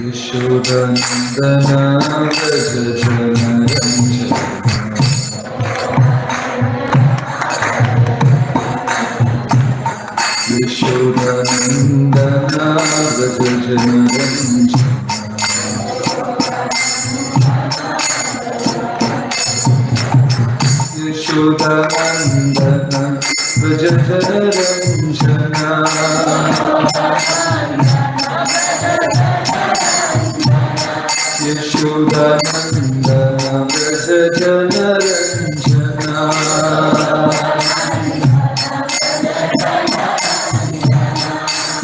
Yashodanandana Vrajajanaranjana Yashodanandana Vrajajanaranjana Yashodanandana Vrajajanaranjana Yashodanandana Vrajajanaranjana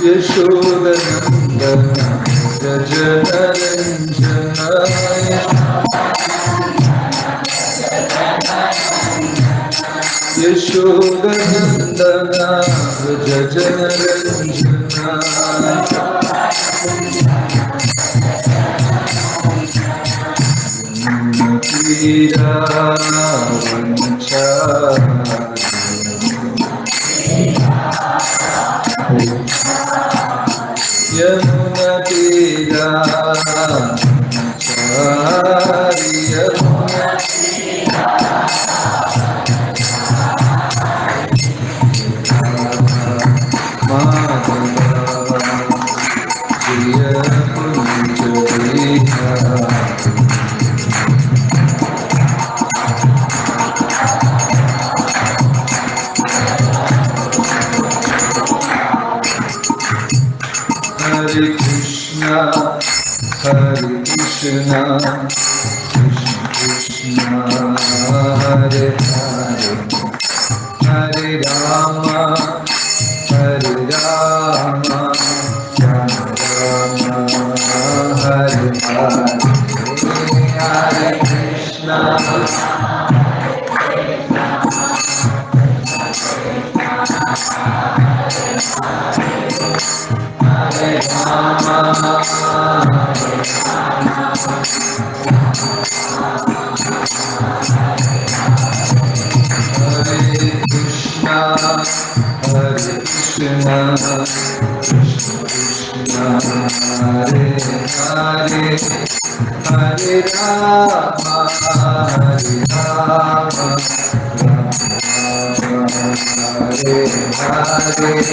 Yashodanandana Vrajajanaranjana Yashodanandana Vrajajanaranjana Tira vancha Yamuna tira vanchari Yamuna tira Madhava Jiya Kunjariha Hare Krishna, Hare Krishna, Krishna Krishna, Hare Hare, Hare Rama, Hare Rama, Rama Rama, Hare Hare, Hare Krishna, Hare Rama, Hare Krishna, Hare Krishna, Krishna Krishna, Hare Hare, Hare Rama, Hare Rama, Hare Hare,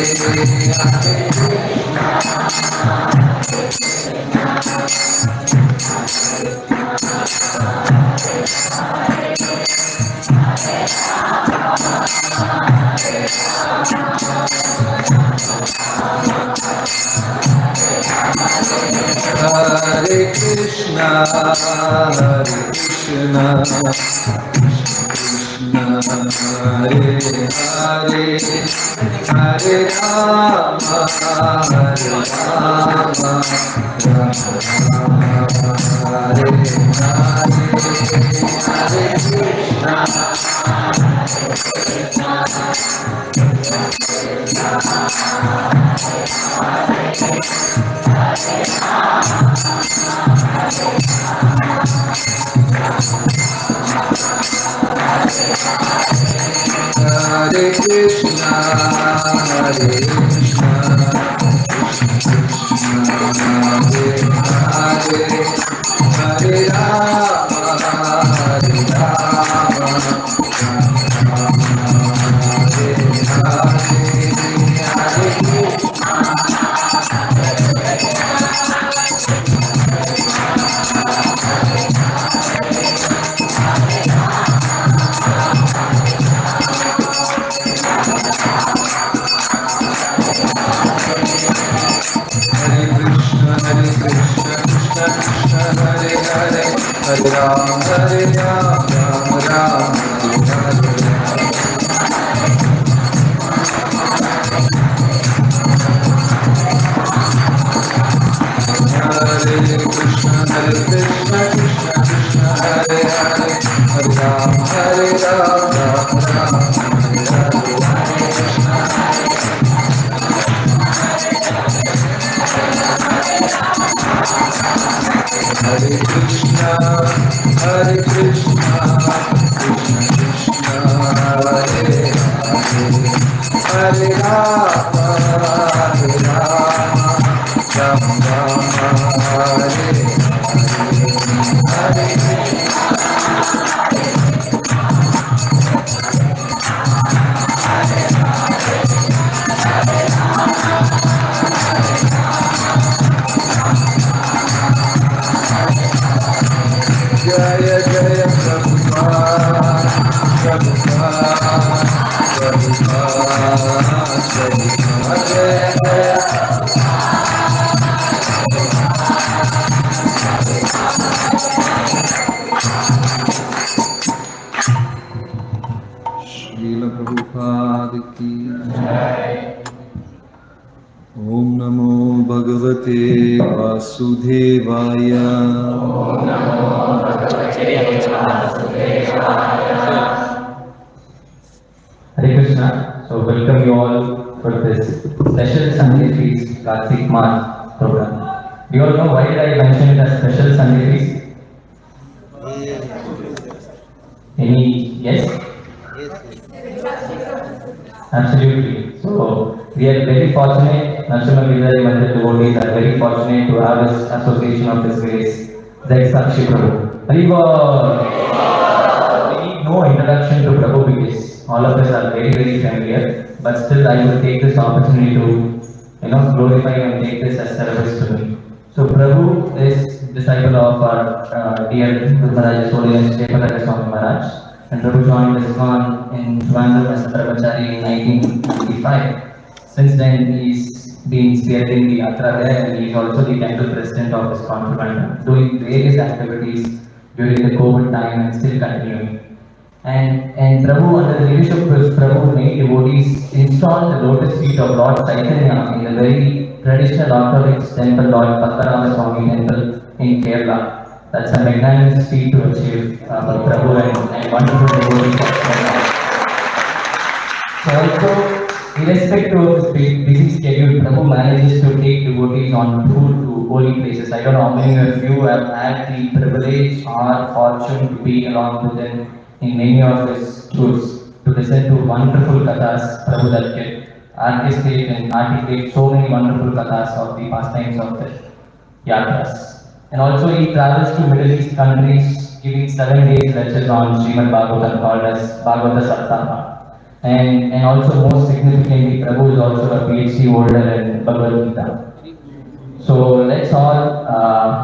Hare Krishna, Hare Krishna, Krishna Hare Hare, Hare Rama, Hare Rama, Rama Hare Hare, Hare Krishna, Hare Krishna, Hare Krishna, Hare Hare, Hare Rama, Hare Rama, Hare Hare, Hare Hare Ram, Hare Ram, Ram Ram, Hare Hare. Hare Krishna, Hare Krishna, Krishna Krishna, Hare Hare, Hare Ram, Hare Ram, Ram Ram, Hare Hare. Hare Krishna, Hare Krishna, Krishna Krishna, Hare Hare, Hare Rama, Hare Rama, Rama Rama, Hare Bhagavate Vasudevaya. Hare Krishna. So welcome you all for this special Sunday feast Kartik Mass program. Do you all know why did I mention it as special Sunday feast? Any yes? Absolutely. So we are very fortunate, Rshabha Deva and the devotees are very fortunate to have this association of this grace. Jai Sakshi Prabhu. Haribo! We need no introduction to Prabhu because all of us are very, very familiar. But still, I will take this opportunity to, glorify and take this as service to me. So Prabhu is disciple of our dear Guru Maharaj's Holiness Rshabha Swami Maharaj. And Prabhu joined ISKCON in Trivandrum as a brahmachari in 1995. Since then, he's been spearheading the yatra there, and he's also the temple president of ISKCON Trivandrum, doing various activities during the COVID time and still continuing. And Prabhu, under the leadership of Prabhu, made devotees install the lotus feet of Lord Chaitanya in the very traditional Orthodox temple, Lord Pattarama Swami temple in Kerala. That's a magnanimous feat to achieve for Prabhu and wonderful devotees. So also, irrespective of his busy schedule, Prabhu manages to take devotees on tour to holy places. I don't know how many of you have had the privilege or fortune to be along with them in many of his tours to listen to wonderful kathas Prabhu that can orchestrate and articulate so many wonderful kathas of the pastimes of the yatras. And also he travels to Middle East countries giving 7 days lectures on Srimad Bhagavatham called as Bhagavata Saptaha. And also most significantly, Prabhu is also a PhD holder in Bhagavad Gita. So let's all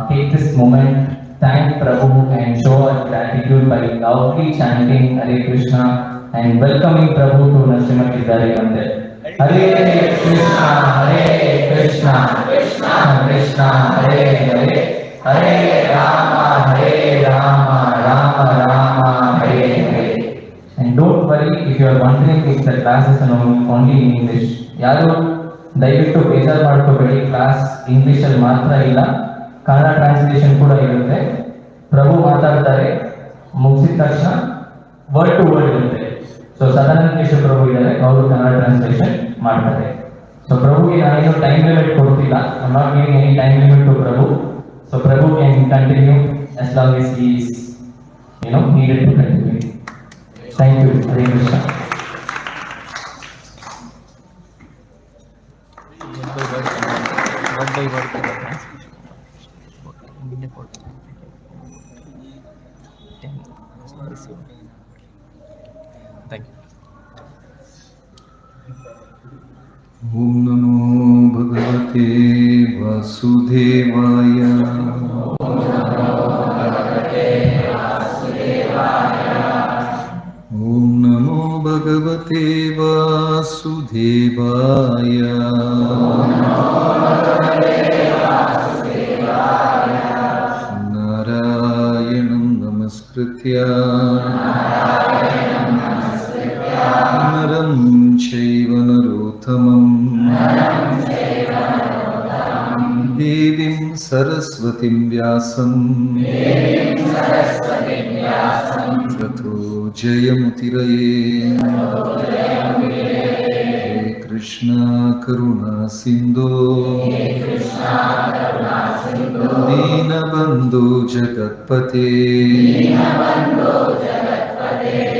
take this moment, thank Prabhu and show our gratitude by loudly chanting Hare Krishna and welcoming Prabhu to Rshabha Deva Mandir. Hare Krishna, Krishna Krishna, Hare Hare, Hare Rama, Rama Rama, Hare Hare. And don't worry if you are wondering if the class is only in English. ಯಾರು ದಯವಿಟ್ಟು ಬೇಜಾರು ಮಾಡ್ಕೋಬೇಡಿ, class English ಅಲ್ಲಿ ಮಾತ್ರ ಇಲ್ಲ, Kannada translation ಕೂಡ ಇರುತ್ತೆ. ಪ್ರಭು ಮಾತಾಡ್ತಾರೆ, ಮುಗಿಸಿದ ತಕ್ಷಣ ವರ್ಡ್ ಟು ವರ್ಡ್ ಇರುತ್ತೆ. ಸೊ ಸದಾನಂದ ಪ್ರಭು ಇದ್ದಾರೆ, ಅವರು ಕನ್ನಡ ಟ್ರಾನ್ಸ್ಲೇಷನ್ ಮಾಡ್ತಾರೆ. ಸೊ ಪ್ರಭುಗೆ ನಾನೇನು ಟೈಮ್ ಲಿಮಿಟ್ ಕೊಡ್ತಿಲ್ಲ, I not giving any time limit to Prabhu. So Prabhu can continue as long as he is needed to continue. Thank you. Hare Krishna. Thank you. Om Namo Bhagavate Vasudevaya. Om Namo Bhagavate Vasudevaya. Narayanam Namaskritya Naram Chaiva Narottamam Devim Saraswatim Vyasam Tato Jayamutiraye. He Krishna Karuna Sindhu Dinabandhu Jagatpate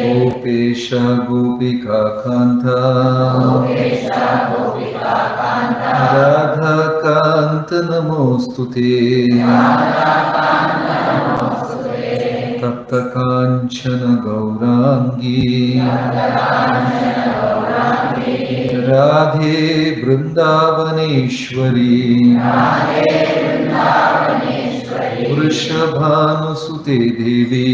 Gopesha Gopika Kanta Radha Kanta Namostute Tapta Kanchana Gaurangi Radhe Vrindavaneshwari Rshabhanusute Devi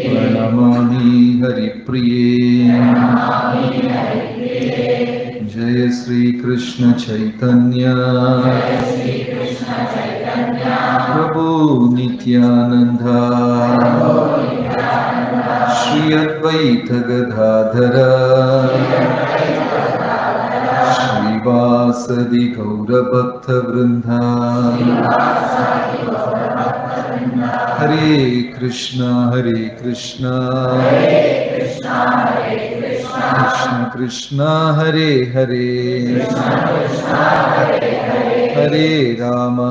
Pranamami Haripriye. Jaya Sri Krishna Chaitanya Prabhu Nityananda Shri Advaita Gadadhara Shri Srivasadi Gaurabhakta Vrinda. Hare Krishna Krishna Krishna Hare Hare, Hare Rama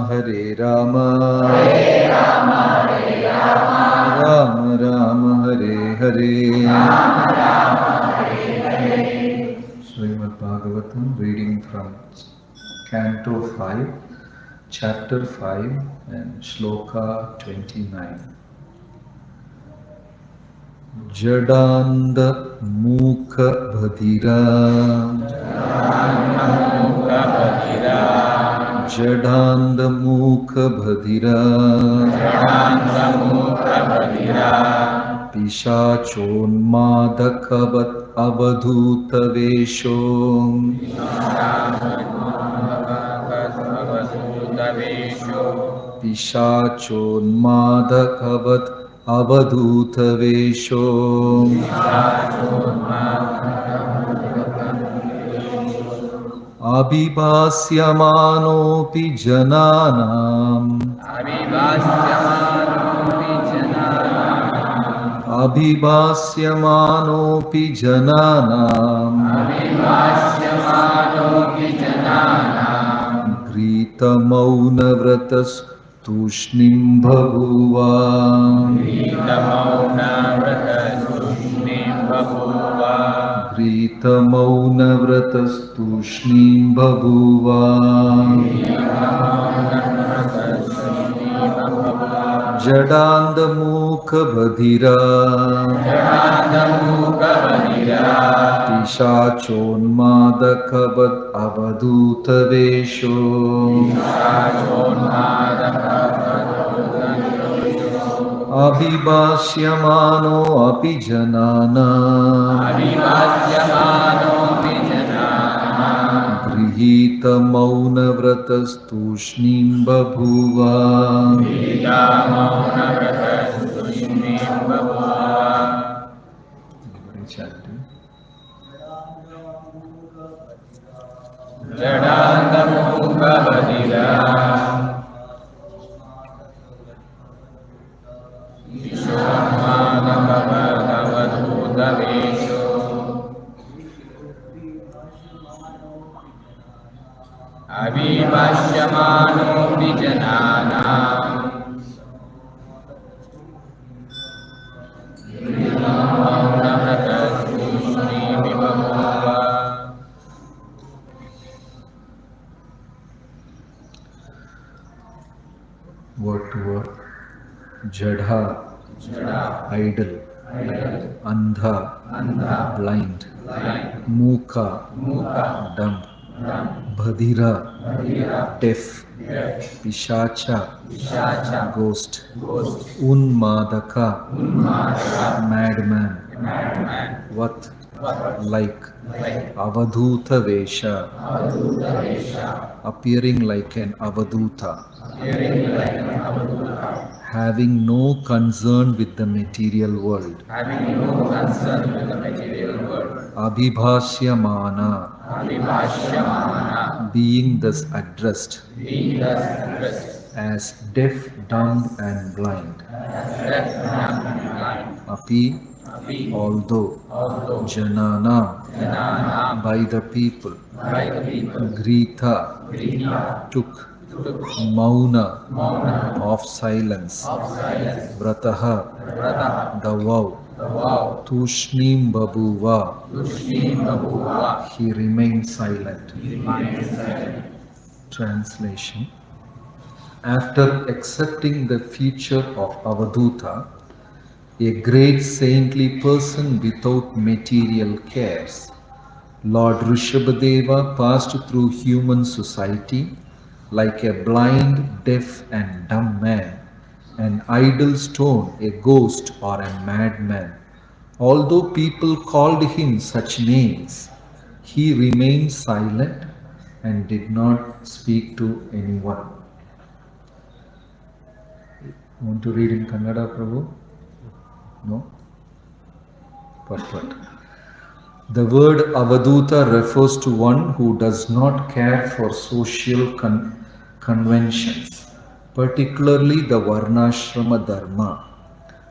Rama Rama Hare Hare. Srimad Bhagavatam, reading from Canto 5, Chapter 5 and Shloka 29. Jadanda Mukha Bhadira, Jadanda Mukha Bhadira, Pishachonmadakavat Avadhuta Vesho, Pishachonmadakavat Avadhuta Vesho, Abhibhasyamanopi Jananam, Abhibhasyamanopi Jananam, Grita Mauna Vratas Tushnim Bhaguva, Grita Mauna Vratas Tushnim Bhaguva, Jadanda Mukha Bhadira, Pishachonmadakavat Avadhuta Vesho, Abhibhasyamano api janana, Grihita Mauna Vratas Tushnim Bhaguva. Everybody chanting. Jadanda Mukha Bhadira, Vishwamadakavadhuta Vesho, Abhibhasyamano Vijananam, Word to word. Jadha, idle. Andha, blind. Mukha, dumb. Bhadira, deaf. Pishacha, ghost. Unmadaka, madman. Vat, like. Avadhuta Vesha, appearing like an Avadhuta. Having no concern with the material world. Abhibhasyamana, being thus addressed as deaf, dumb and blind. Api, although. Janana, by the people. Grita, took. Mauna, of silence. Vrataha, the vow. Tushnim Babuva, he remained silent. Translation. After accepting the feature of Avadhuta, a great saintly person without material cares, Lord Rshabha Deva passed through human society like a blind, deaf and dumb man, an idle stone, a ghost or a madman. Although people called him such names, he remained silent and did not speak to anyone. Want to read in Kannada, Prabhu? No? What? The word Avaduta refers to one who does not care for social conventions, particularly the Varnashrama Dharma.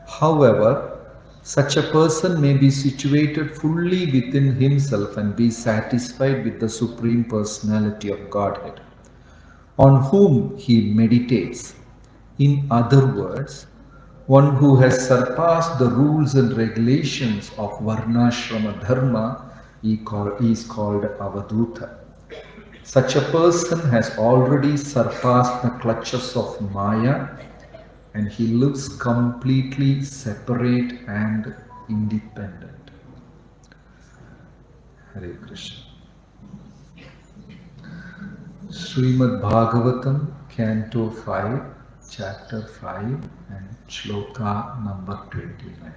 However, such a person may be situated fully within himself and be satisfied with the Supreme Personality of Godhead, on whom he meditates. In other words, one who has surpassed the rules and regulations of Varnashrama Dharma is called Avaduta. Such a person has already surpassed the clutches of Maya, and he lives completely separate and independent. Hare Krishna. Srimad Bhagavatam, Canto 5, Chapter 5 and Shloka number 29.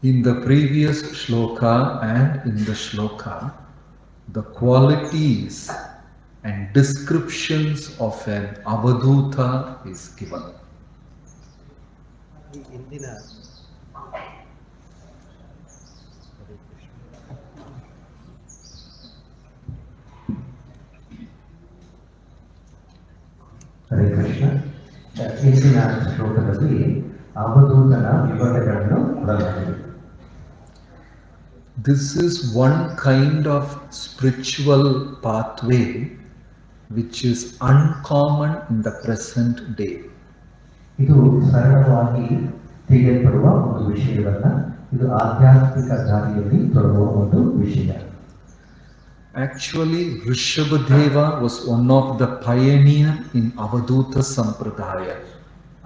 In the previous Shloka and in the Shloka, the qualities and descriptions of an Avaduta is given. Hare Krishna. ಇಂದಿನ ಶ್ಲೋಕದಲ್ಲಿ ಅವಧೂತನ ವಿವರಣೆಗಳನ್ನು ಕೊಡಲಾಗಿದೆ. This is one kind of spiritual pathway which is uncommon in the present day. ಇದು ಸರಳವಾಗಿ ತಿಳಿಯಲ್ಪಡುವ ಒಂದು ವಿಷಯವಲ್ಲ, ಇದು ಆಧ್ಯಾತ್ಮಿಕ ದಾರಿಯಲ್ಲಿ ತೊಡಗುವ ಒಂದು ವಿಷಯ. Actually, Rshabha Deva was one of the pioneer in Avaduta Sampradaya.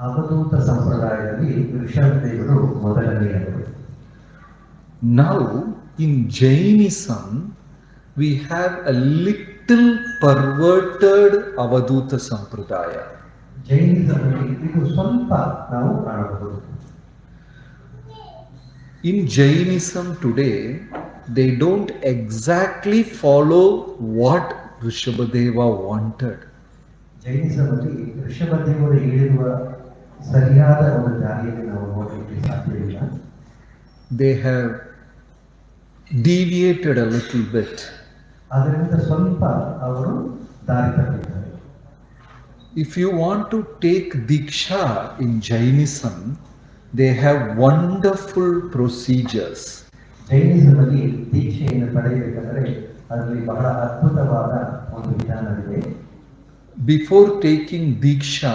ಅವಧೂತ ಸಂಪ್ರದಾಯದಲ್ಲಿ ಋಷಭ ದೇವರು ಮೊದಲನೆಯವರು. Now, in Jainism, we have a little perverted Avaduta Sampradaya. ಜೈನಿಸಂನಲ್ಲಿ ಇದು ಸ್ವಲ್ಪ ನಾವು ಕಾಣಬಹುದು. In Jainism today, they don't exactly follow what Rshabha Deva wanted. ಜೈನಿಸಂನಲ್ಲಿ ಋಷಭ ದೇವರು ಹೇಳಿರುವ ಸರಿಯಾದ ಒಂದು ದಾರಿಯಲ್ಲಿ ನಾವು ನೋಡಲಿಕ್ಕೆ ಸಾಧ್ಯವಿಲ್ಲ. They have deviated a little bit. ಅದರಿಂದ ಸ್ವಲ್ಪ ಅವರು ದಾರಿ ತಪ್ಪಿದ್ದಾರೆ. If you want to take Diksha in Jainism, they have wonderful procedures. ಜೈನಿಸಂನಲ್ಲಿ ದೀಕ್ಷೆಯನ್ನು ಪಡೆಯಬೇಕಾದರೆ ಅದರಲ್ಲಿ ಬಹಳ ಅದ್ಭುತವಾದ ಒಂದು ವಿಧಾನವಿದೆ. Before taking Diksha,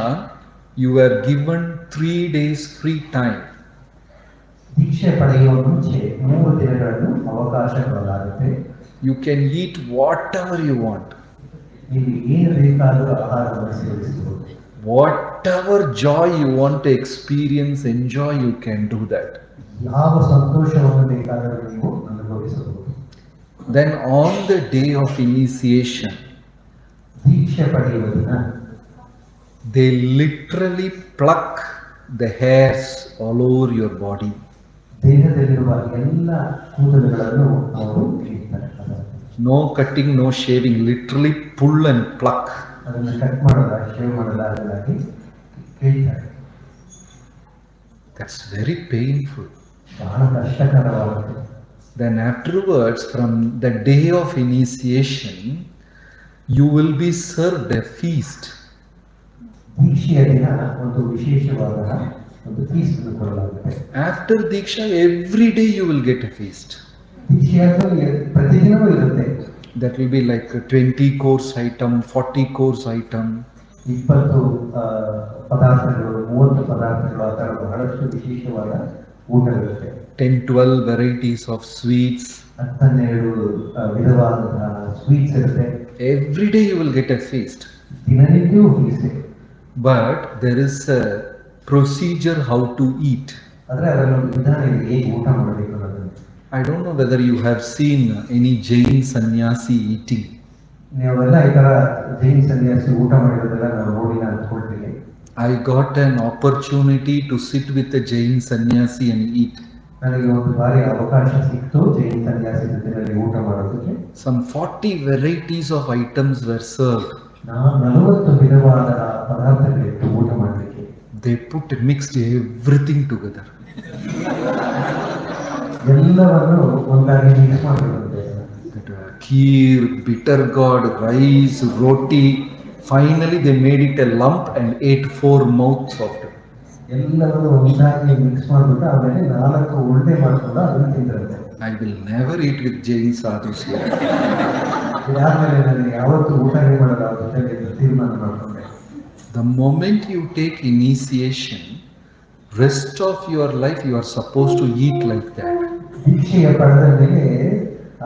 you are given 3 days free time. ದೀಕ್ಷೆ ಪಡೆಯುವ ಮುಂಚೆ 3 ದಿನಗಳನ್ನು ಅವಕಾಶ ಕೊಡಲಾಗುತ್ತೆ. You can eat whatever you want. ನೀವು ಏನು ಬೇಕಾದರೂ ಆಹಾರವನ್ನು ಸೇವಿಸಬಹುದು. Whatever joy you want to experience, enjoy, you can do that. ಯಾವ ಸಂತೋಷವನ್ನು ಬೇಕಾದರೂ ನೀವು ಅನುಭವಿಸಬಹುದು. Then on the day of initiation, ದೀಕ್ಷೆ ಪಡೆಯುವ ದಿನ they literally pluck the hairs all over your body. ದೇಹದಲ್ಲಿರುವ ಎಲ್ಲ ಕೂದಲುಗಳನ್ನು ಅವರು ಕೀಳ್ತಾರೆ. No cutting, no shaving, literally pull and pluck. ಅದನ್ನು ಕಟ್ ಮಾಡಲ್ಲ, ಶೇವ್ ಮಾಡಲ್ಲ, ಅದನ್ನಾಗಿ ಕೀಳ್ತಾರೆ. That's very painful. ಬಹಳ ಕಷ್ಟಕರವಾಗುತ್ತೆ. Then afterwards, from the day of initiation, you will be served a feast. ದೀಕ್ಷೆಯ ದಿನ ಒಂದು ವಿಶೇಷವಾದ ಒಂದು ಫೀಸ್ಟ್ ಕೊಡಲಾಗುತ್ತೆ. After Diksha, every day you will get a feast. ದೀಕ್ಷೆಯಾದರೂ ಪ್ರತಿದಿನವೂ ಇರುತ್ತೆ. That will be like a 20 course item, 40 course item. 20 ಪದಾರ್ಥಗಳು, 30 ಪದಾರ್ಥಗಳು, ಆ ಥರ ಬಹಳಷ್ಟು ವಿಶೇಷವಾದ ಊಟವಿರುತ್ತೆ. 10-12 varieties of sweets. 12 ವಿಧವಾದಂತಹ ಸ್ವೀಟ್ಸ್ ಇರುತ್ತೆ. Every day you will get a feast. ದಿನನಿತ್ಯವೂ feast. But there is a procedure how to eat. ಆದರೆ ಅದರಲ್ಲೊಂದು ವಿಧಾನ ಇದೆ, ಹೇಗೆ ಊಟ ಮಾಡಬೇಕು ಅನ್ನೋದನ್ನು. I don't know whether you have seen any Jain sannyasi eating. ನೀವೆಲ್ಲ ಈ ಥರ ಜೈನ್ ಸನ್ಯಾಸಿ ಊಟ ಮಾಡಿರೋದೆಲ್ಲ ನಾವು ನೋಡಿಲ್ಲ ಅಂದ್ಕೊಳ್ತೀವಿ. I got an opportunity to sit with a Jain sannyasi and eat. ನನಗೆ ಒಂದು ಬಾರಿ ಅವಕಾಶ ಸಿಕ್ತು ಜೈನ್ ಸನ್ಯಾಸಿ ಜೊತೆಯಲ್ಲಿ ಊಟ ಮಾಡೋದಕ್ಕೆ. Some 40 varieties of items were served. 40 ವಿಧವಾದ ಪದಾರ್ಥಗಳಿತ್ತು ಊಟ ಮಾಡಲಿಕ್ಕೆ. They mixed everything together. ಎಲ್ಲವನ್ನು ಒಂದಾಗಿ mix ಮಾಡಿರುತ್ತೆ. That kheer, bitter gourd, rice, roti. Finally, they made it a lump and ate 4 mouths of it. ಎಲ್ಲವನ್ನು ಒಂದಾಗಿ ಮಿಕ್ಸ್ ಮಾಡಿಬಿಟ್ಟು ಆಮೇಲೆ 4 ಉಂಡೆ ಮಾಡ್ಕೊಂಡು ಅದನ್ನು ತಿಂದಿರುತ್ತೆ. I will never eat with Jain sadhus here. ಇದಾದ್ಮೇಲೆ ನನಗೆ ಯಾವತ್ತೂ ಊಟನೇ ಮಾಡಲ್ಲ ಅವ್ರ ಜೊತೆಗೆ ಅಂತ ತೀರ್ಮಾನ ಮಾಡ್ಕೊಂಡೆ. The moment you take initiation, rest of your life you are supposed to eat like that. ದೀಕ್ಷೆಯ ಪಡೆದ ಮೇಲೆ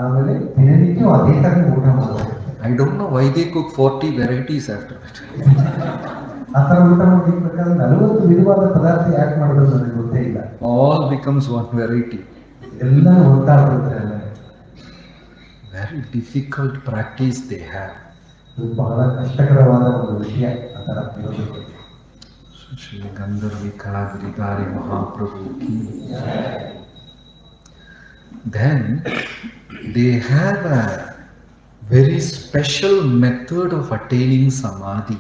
ಆಮೇಲೆ ದಿನನಿತ್ಯ ಅದೇ ತರ ಊಟ ಮಾಡಬೇಕು. I don't know why they cook 40 varieties after that. ಆ ಥರ ಊಟ ಮಾಡಬೇಕಾದ್ರೆ 40 ವಿಧವಾದ ಪದಾರ್ಥ ಯಾಕೆ ಮಾಡೋದು ನನಗೆ ಗೊತ್ತೇ ಇಲ್ಲ. All becomes one variety. ಎಲ್ಲ ಒಂದಾಗ್ಬಿಡ್ತಾರೆ. Very difficult practice they have. ಇದು ಬಹಳ ಕಷ್ಟಕರವಾದ ಒಂದು ವಿಷಯ ಆ ಥರ ಇರೋದಕ್ಕೆ. Shri Gandharvika Giridhari Mahaprabhu ki. Then they have a very special method of attaining samadhi.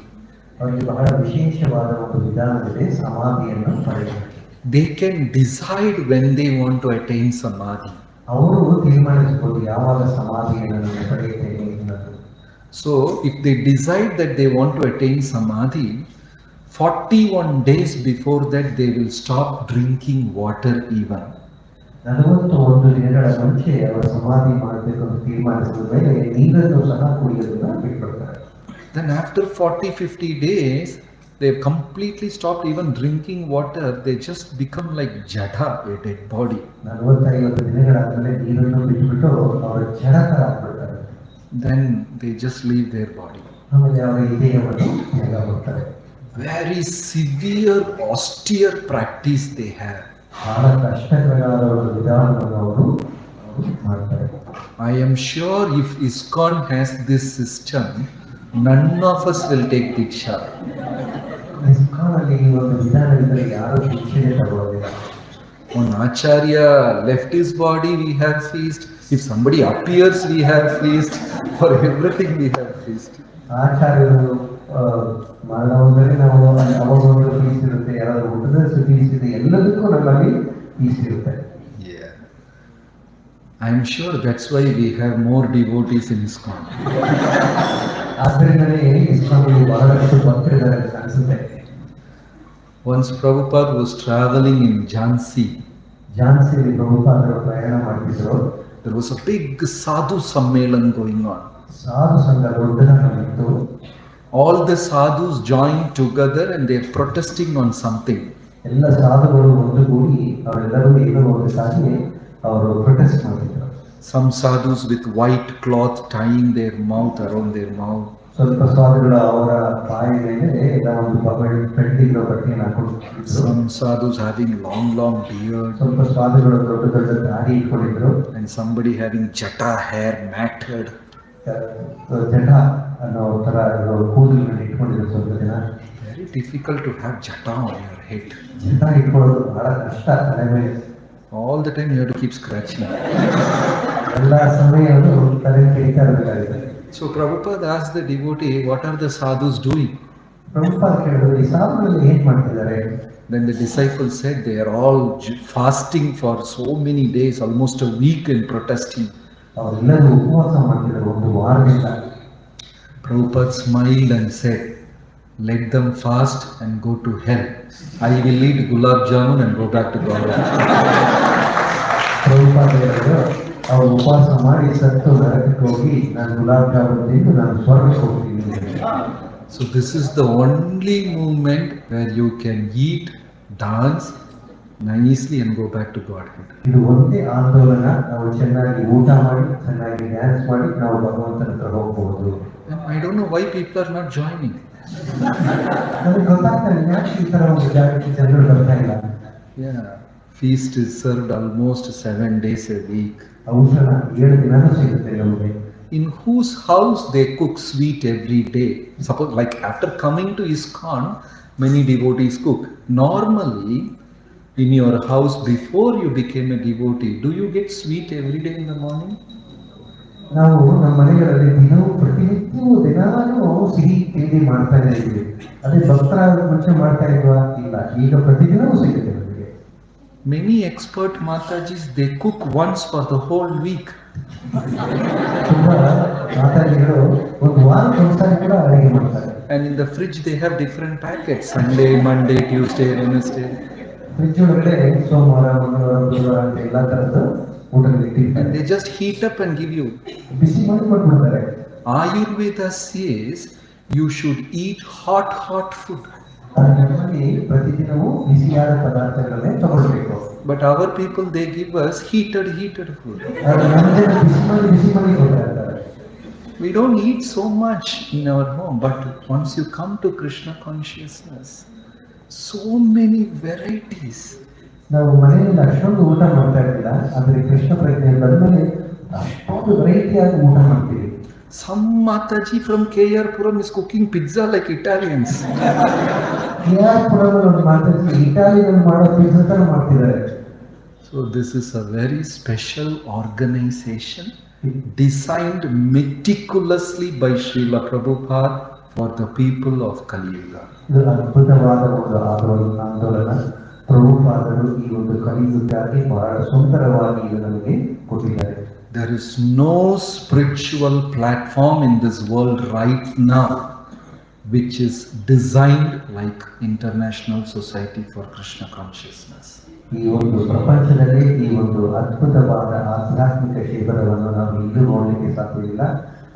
ಅವರಿಗೆ ಬಹಳ ವಿಶೇಷವಾದ ಒಂದು ವಿಧಾನವಿದೆ ಸಮಾಧಿಯನ್ನು ಪಡೆಯುವುದು. They can decide when they want to attain samadhi. ಅವರು ತೀರ್ಮಾನಿಸಬಹುದು ಯಾವಾಗ ಸಮಾಧಿಯನ್ನು ಪಡೆಯುತ್ತೇನೆ ಅನ್ನೋದು. So if they decide that they want to attain samadhi, 41 days before that they will stop drinking water even. 41 ದಿನಗಳ ಮುಂಚೆ ಅವರು ಸಮಾಧಿ ಮಾಡಬೇಕು ಅಂತ ತೀರ್ಮಾನಿಸಿದ ಮೇಲೆ ನೀರನ್ನು ಸಹ ಕುಡಿಯೋದನ್ನ ಬಿಟ್ಬಿಡ್ತಾರೆ. Then after 40-50 days they have completely stopped even drinking water. They just become like jada, a dead body. 45 ದಿನಗಳಾದ್ಮೇಲೆ ನೀರನ್ನು ಬಿಟ್ಬಿಟ್ಟು ಅವರು ಜಡ ತರ ಆಗ್ಬಿಡ್ತಾರೆ. Then they just leave their body. ಆಮೇಲೆ ಅವರ ದೇಹವನ್ನು ತ್ಯಾಗ ಮಾಡ್ತಾರೆ. Very severe, austere practice they have. ಬಹಳ ಕಷ್ಟಕರವಾದ ಒಂದು ವಿಧಾನವನ್ನು ಅವರು ಮಾಡ್ತಾರೆ. I am sure if ISKCON has this system, none of us will take Diksha. ಇಸ್ಕಾನಲ್ಲಿ ಈ ಒಂದು ವಿಧಾನವಿದ್ದರೆ ಯಾರು ಶಿಕ್ಷೆ ತಗೊಳ್ಳೋದಿಲ್ಲ. When Acharya left his body, we have feast. If somebody appears, we have feast. For everything, we have feast. ಆಚಾರ್ಯರು ಮಾಡೋದ್ರೆ ನಾವು ಅವಾಗ ಒಂದು fees ಇರುತ್ತೆ, ಯಾರಾದ್ರೂ ಊಟದ ಫೀಸ್ ಇದೆ, ಎಲ್ಲದಕ್ಕೂ ನಮ್ಮಲ್ಲಿ ಫೀಸ್ ಇರುತ್ತೆ. Yeah. I am sure that's why we have more devotees in ISKCON. ಆದ್ದರಿಂದಲೇ ಇಸ್ಕಾನಲ್ಲಿ ಬಹಳಷ್ಟು ಭಕ್ತರಿದ್ದಾರೆ ಅಂತ ಅನಿಸುತ್ತೆ. Once Prabhupada was traveling in Jhansi. ಝಾನ್ಸಿಯಲ್ಲಿ ಪ್ರಭುಪಾದರು ಪ್ರಯಾಣ ಮಾಡ್ತಿದ್ರು. There was a big sadhu sammelan going on. ಸಾಧು ಸಂಘ ದೊಡ್ಡದಾಗಿತ್ತು. All the sadhus joined together and they are protesting on something. ಎಲ್ಲ ಸಾಧುಗಳು ಒಂದುಗೂಡಿ ಅವರೆಲ್ಲರೂ ಏನೋ ಒಂದಕ್ಕಾಗಿ ಅವರು ಪ್ರೊಟೆಸ್ಟ್ ಮಾಡಿದ್ರು. Some sadhus with white cloth tying their mouth around their mouth. ಸ್ವಲ್ಪ ಸಾಧುಗಳು ಅವರ ಬಾಯಿ ಮೇಲೆ ಎಲ್ಲ ಒಂದು ಪೆಟ್ಟಿಗೆ ಬಟ್ಟೆಯನ್ನು ಹಾಕೊಂಡಿದ್ರು. Some sadhus having long beard. ಸ್ವಲ್ಪ ಸಾಧುಗಳು ದೊಡ್ಡ ದಾಡಿ ಇಟ್ಕೊಂಡಿದ್ರು. And somebody having jata hair matted. ಜಟ ಅನ್ನೋ ತರ ಕೂದಲನ್ನು ಇಟ್ಕೊಂಡಿದ್ರು ಸ್ವಲ್ಪ ಜನ. Very difficult to have jata on your head. ಜಟ ಇಟ್ಕೊಳ್ಳೋದು ಬಹಳ ಕಷ್ಟ ತಲೆ ಮೇಲೆ. All the time you have to keep scratching. ಎಲ್ಲ ಸಮಯವನ್ನು ತಲೆ ಕೆಡಿತಾ ಇರಬೇಕಾಗಿದೆ. So Prabhupada asked the devotee, what are the sadhus doing? Prabhupada ಕೇಳಿದ್ರು, ಈ ಸಾಧುಗಳು ಏನ್ ಮಾಡ್ತಿದ್ದಾರೆ? Then the disciples said they are all fasting for so many days, almost a week, and protesting. ಅವರೆಲ್ಲರೂ ಉಪವಾಸ ಮಾಡ್ತಿದ್ದಾರೆ ಒಂದು ವಾರದಿಂದ. Prabhupada smiled and said, let them fast and go to hell. I will eat gulab jamun and go back to God. Prabhupada ಹೇಳಿದ್ರು, ಅವರು ಉಪವಾಸ ಮಾಡಿ ಸತ್ತು ನರಕಕ್ಕೆ ಹೋಗಿ ನಾನು ಗುಲಾಬ್ ಜಾಮೂನ್ ತಿಂದು ನಾನು ಸ್ವರ್ಗಕ್ಕೆ ಹೋಗ್ತೀನಿ. So this is the only movement where you can eat, dance nicely and go back to Godhead. ಇದು ಒಂದೇ ಆಂದೋಲನ. ನಾವು ಚೆನ್ನಾಗಿ ಊಟ ಮಾಡಿ ಚೆನ್ನಾಗಿ ಡ್ಯಾನ್ಸ್ ಮಾಡಿ ನಾವು ಭಗವಂತನ ಹತ್ರ ಹೋಗ್ಬಹುದು. And I don't know why people are not joining. ನಮಗೆ ಗೊತ್ತಾಗ್ತಾ ಇಲ್ಲ ಯಾಕೆ ಈ ತರ ಒಂದು ಜಾಗಕ್ಕೆ ಜನರು ಬರ್ತಾ ಇಲ್ಲ. Yeah, feast is served almost 7 days a week. ಔಷಧ 7 ದಿನನೂ ಸಿಗುತ್ತೆ ನಮಗೆ. In whose house they cook sweet every day. Suppose like after coming to ISKCON, many devotees cook. Normally, in your house before you became a devotee, do you get sweet every day in the morning? ನಾವು ನಮ್ಮ ಮನೆಗಳಲ್ಲಿ ಪ್ರತಿನಿತ್ಯವೂ ದಿನಾಲೂ ಸಿಹಿ ತಿಂಡಿ ಮಾಡ್ತಾನೆ ಇದ್ವಿ. ಅದೇ ಭಕ್ತರ ಮುಂಚೆ ಮಾಡ್ತಾ ಇಲ್ವಾ? ಇಲ್ಲ, ಈಗ ಪ್ರತಿದಿನವೂ ಸಿಗುತ್ತೆ ನಮಗೆ. Many expert Matajis, they cook once for the whole week. ತುಂಬಾ ಮಾತಾಡಿಗಳು ಒಂದು ವಾರಕ್ಕೆ ಒಂದ್ಸಾರಿ ಕೂಡ ಅಡುಗೆ ಮಾಡ್ತಾರೆ. And in the fridge they have different packets. Sunday, Monday, Tuesday, Wednesday. Fridge ಒಳಗಡೆ ಸೋಮವಾರ, ಮಂಗಳವಾರ, ಬುಧವಾರ ಅಂತ ಎಲ್ಲ ತರದ್ದು ಊಟಗಳು ಇಟ್ಟಿರ್ತಾರೆ. And they just heat up and give you. ಬಿಸಿ ಮಾಡಿ ಕೊಟ್ಬಿಡ್ತಾರೆ. Ayurveda says you should eat hot food. ನಮ್ಮಲ್ಲಿ ಪ್ರತಿದಿನವೂ ಬಿಸಿಯಾದ ಪದಾರ್ಥಗಳನ್ನೇ ತಗೊಳ್ಬೇಕು. But our people, they give us heated food. ಬಿಸಿ ಮಾಡಿ ಕೊಡ್ತಾರೆ. We don't eat so much in our home, but once you come to Krishna consciousness, so many varieties. ನಾವು ಮನೆಯಲ್ಲಿ ಅಷ್ಟೊಂದು ಊಟ ಮಾಡ್ತಾ ಇರಲಿಲ್ಲ, ಆದರೆ ಕೃಷ್ಣ ಪ್ರಜ್ಞೆ ಬಂದ್ಮೇಲೆ ಅಷ್ಟೊಂದು ವೆರೈಟಿಯಾಗಿ ಊಟ ಮಾಡ್ತೀವಿ. Some Mataji from KR Puram is cooking pizza like Italians. KR Puram ಒಂದು ಮಾತಾಜಿ ಇಟಾಲಿಯಲ್ಲಿ ಮಾಡೋ ಪಿಜ್ಜಾ ತರ ಮಾಡ್ತಿದ್ದಾರೆ. So this is a very special organization designed meticulously by Srila Prabhupada for the people of Kali Yuga. ಇದು ಅದ್ಭುತವಾದ ಒಂದು ಆಂದೋಲನ. ಪ್ರಭುಪಾದರು ಈ ಒಂದು ಕಲಿಯುಗಕ್ಕಾಗಿ ಬಹಳ ಸುಂದರವಾಗಿ ಇದು ನಮಗೆ ಕೊಟ್ಟಿದ್ದಾರೆ. There is no spiritual platform in this world right now which is designed like International Society for Krishna Consciousness. ಈ ಒಂದು ಪ್ರಪಂಚದಲ್ಲಿ ಈ ಒಂದು ಅದ್ಭುತವಾದ ಆಧ್ಯಾತ್ಮಿಕ ಶಿಬಿರವನ್ನು ನಾವು ಇನ್ನೂ ನೋಡಲಿಕ್ಕೆ ಸಾಧ್ಯವಿಲ್ಲ.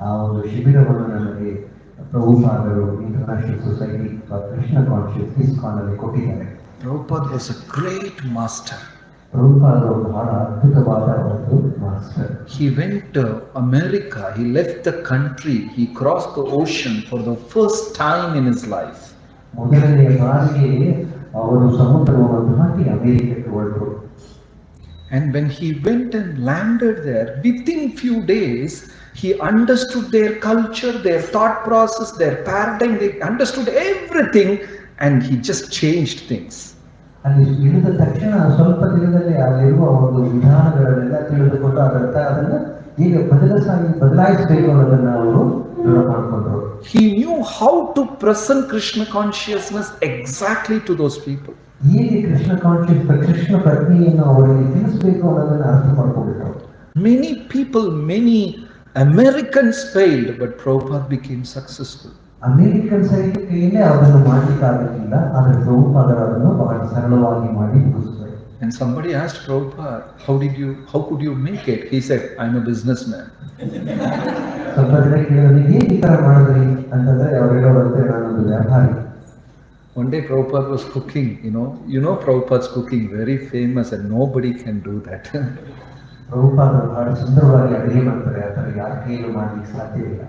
ಆ ಒಂದು ಶಿಬಿರವನ್ನು ನಮಗೆ ಪ್ರಭುಪಾದರು international society for Krishna consciousness ISKCON ಅಲ್ಲಿ ಕೊಟ್ಟಿದ್ದಾರೆ. Prabhupada was a great master. ಪ್ರಭುಪಾದರು ಬಹಳ ಅದ್ಭುತವಾದ ಒಂದು master. He went to America, he left the country, he crossed the ocean for the first time in his life. ಮೊದಲನೆಯ ಬಾರಿಗೆ ಅವರು ಸಮುದ್ರವನ್ನು ದಾಟಿ ಅಮೆರಿಕಕ್ಕೆ ಹೊರಟರು. And when he went and landed there, within few days, he understood their culture, their thought process, their paradigm, they understood everything, and he just changed things. ಅಲ್ಲಿ ಇಳಿದ ತಕ್ಷಣ ಸ್ವಲ್ಪ ದಿನದಲ್ಲಿ ಅಲ್ಲಿರುವ ಒಂದು ವಿಧಾನಗಳನ್ನೆಲ್ಲ ತಿಳಿದುಕೊಂಡು ಅದನ್ನು ಈಗ ಬದಲಾಯಿಸಬೇಕು ಅನ್ನೋದನ್ನ ಅವರು ದೃಢ ಮಾಡಿಕೊಂಡ್ರು. He knew how to present Krishna consciousness exactly to those people. ಹೇಗೆ ಕೃಷ್ಣ ಕಾನ್ಶಿಯಸ್ ಕೃಷ್ಣ ಪ್ರಜ್ಞೆಯನ್ನು ಅವರಿಗೆ ತಿಳಿಸಬೇಕು ಅನ್ನೋದನ್ನ ಅರ್ಥ ಮಾಡ್ಕೊಂಡ್ಬಿಟ್ರು. Many people, many Americans failed, but Prabhupada became successful. American ಕೈಯಲ್ಲೇ ಅದನ್ನು ಮಾಡಲಿಕ್ಕಾಗಲಿಲ್ಲ, ಆದರೆ ಪ್ರಭುಪಾದರು ಅದನ್ನು ಬಹಳ ಸರಳವಾಗಿ ಮಾಡಿ ಮುಗಿಸಿದರು. And somebody asked Prabhupada, how could you make it? He said, I'm a businessman. ಸ್ವಲ್ಪ ಜನ ಕೇಳಿದ್ರೆ ಹೇಗೆ ಈ ತರ ಮಾಡಿದ್ರಿ ಅಂತಂದ್ರೆ ಅವ್ರು ಹೇಳೋದಂತೆ ನಾನೊಂದು ವ್ಯಾಪಾರಿ. One day Prabhupada was cooking, you know Prabhupada's cooking, very famous, and nobody can do that. ಪ್ರಭುಪಾದರು ಬಹಳ ಸುಂದರವಾಗಿ ಅಡುಗೆ ಮಾಡ್ತಾರೆ, ಆ ಥರ ಯಾರ ಕೈಯಲ್ಲೂ ಮಾಡ್ಲಿಕ್ಕೆ ಸಾಧ್ಯವಿಲ್ಲ.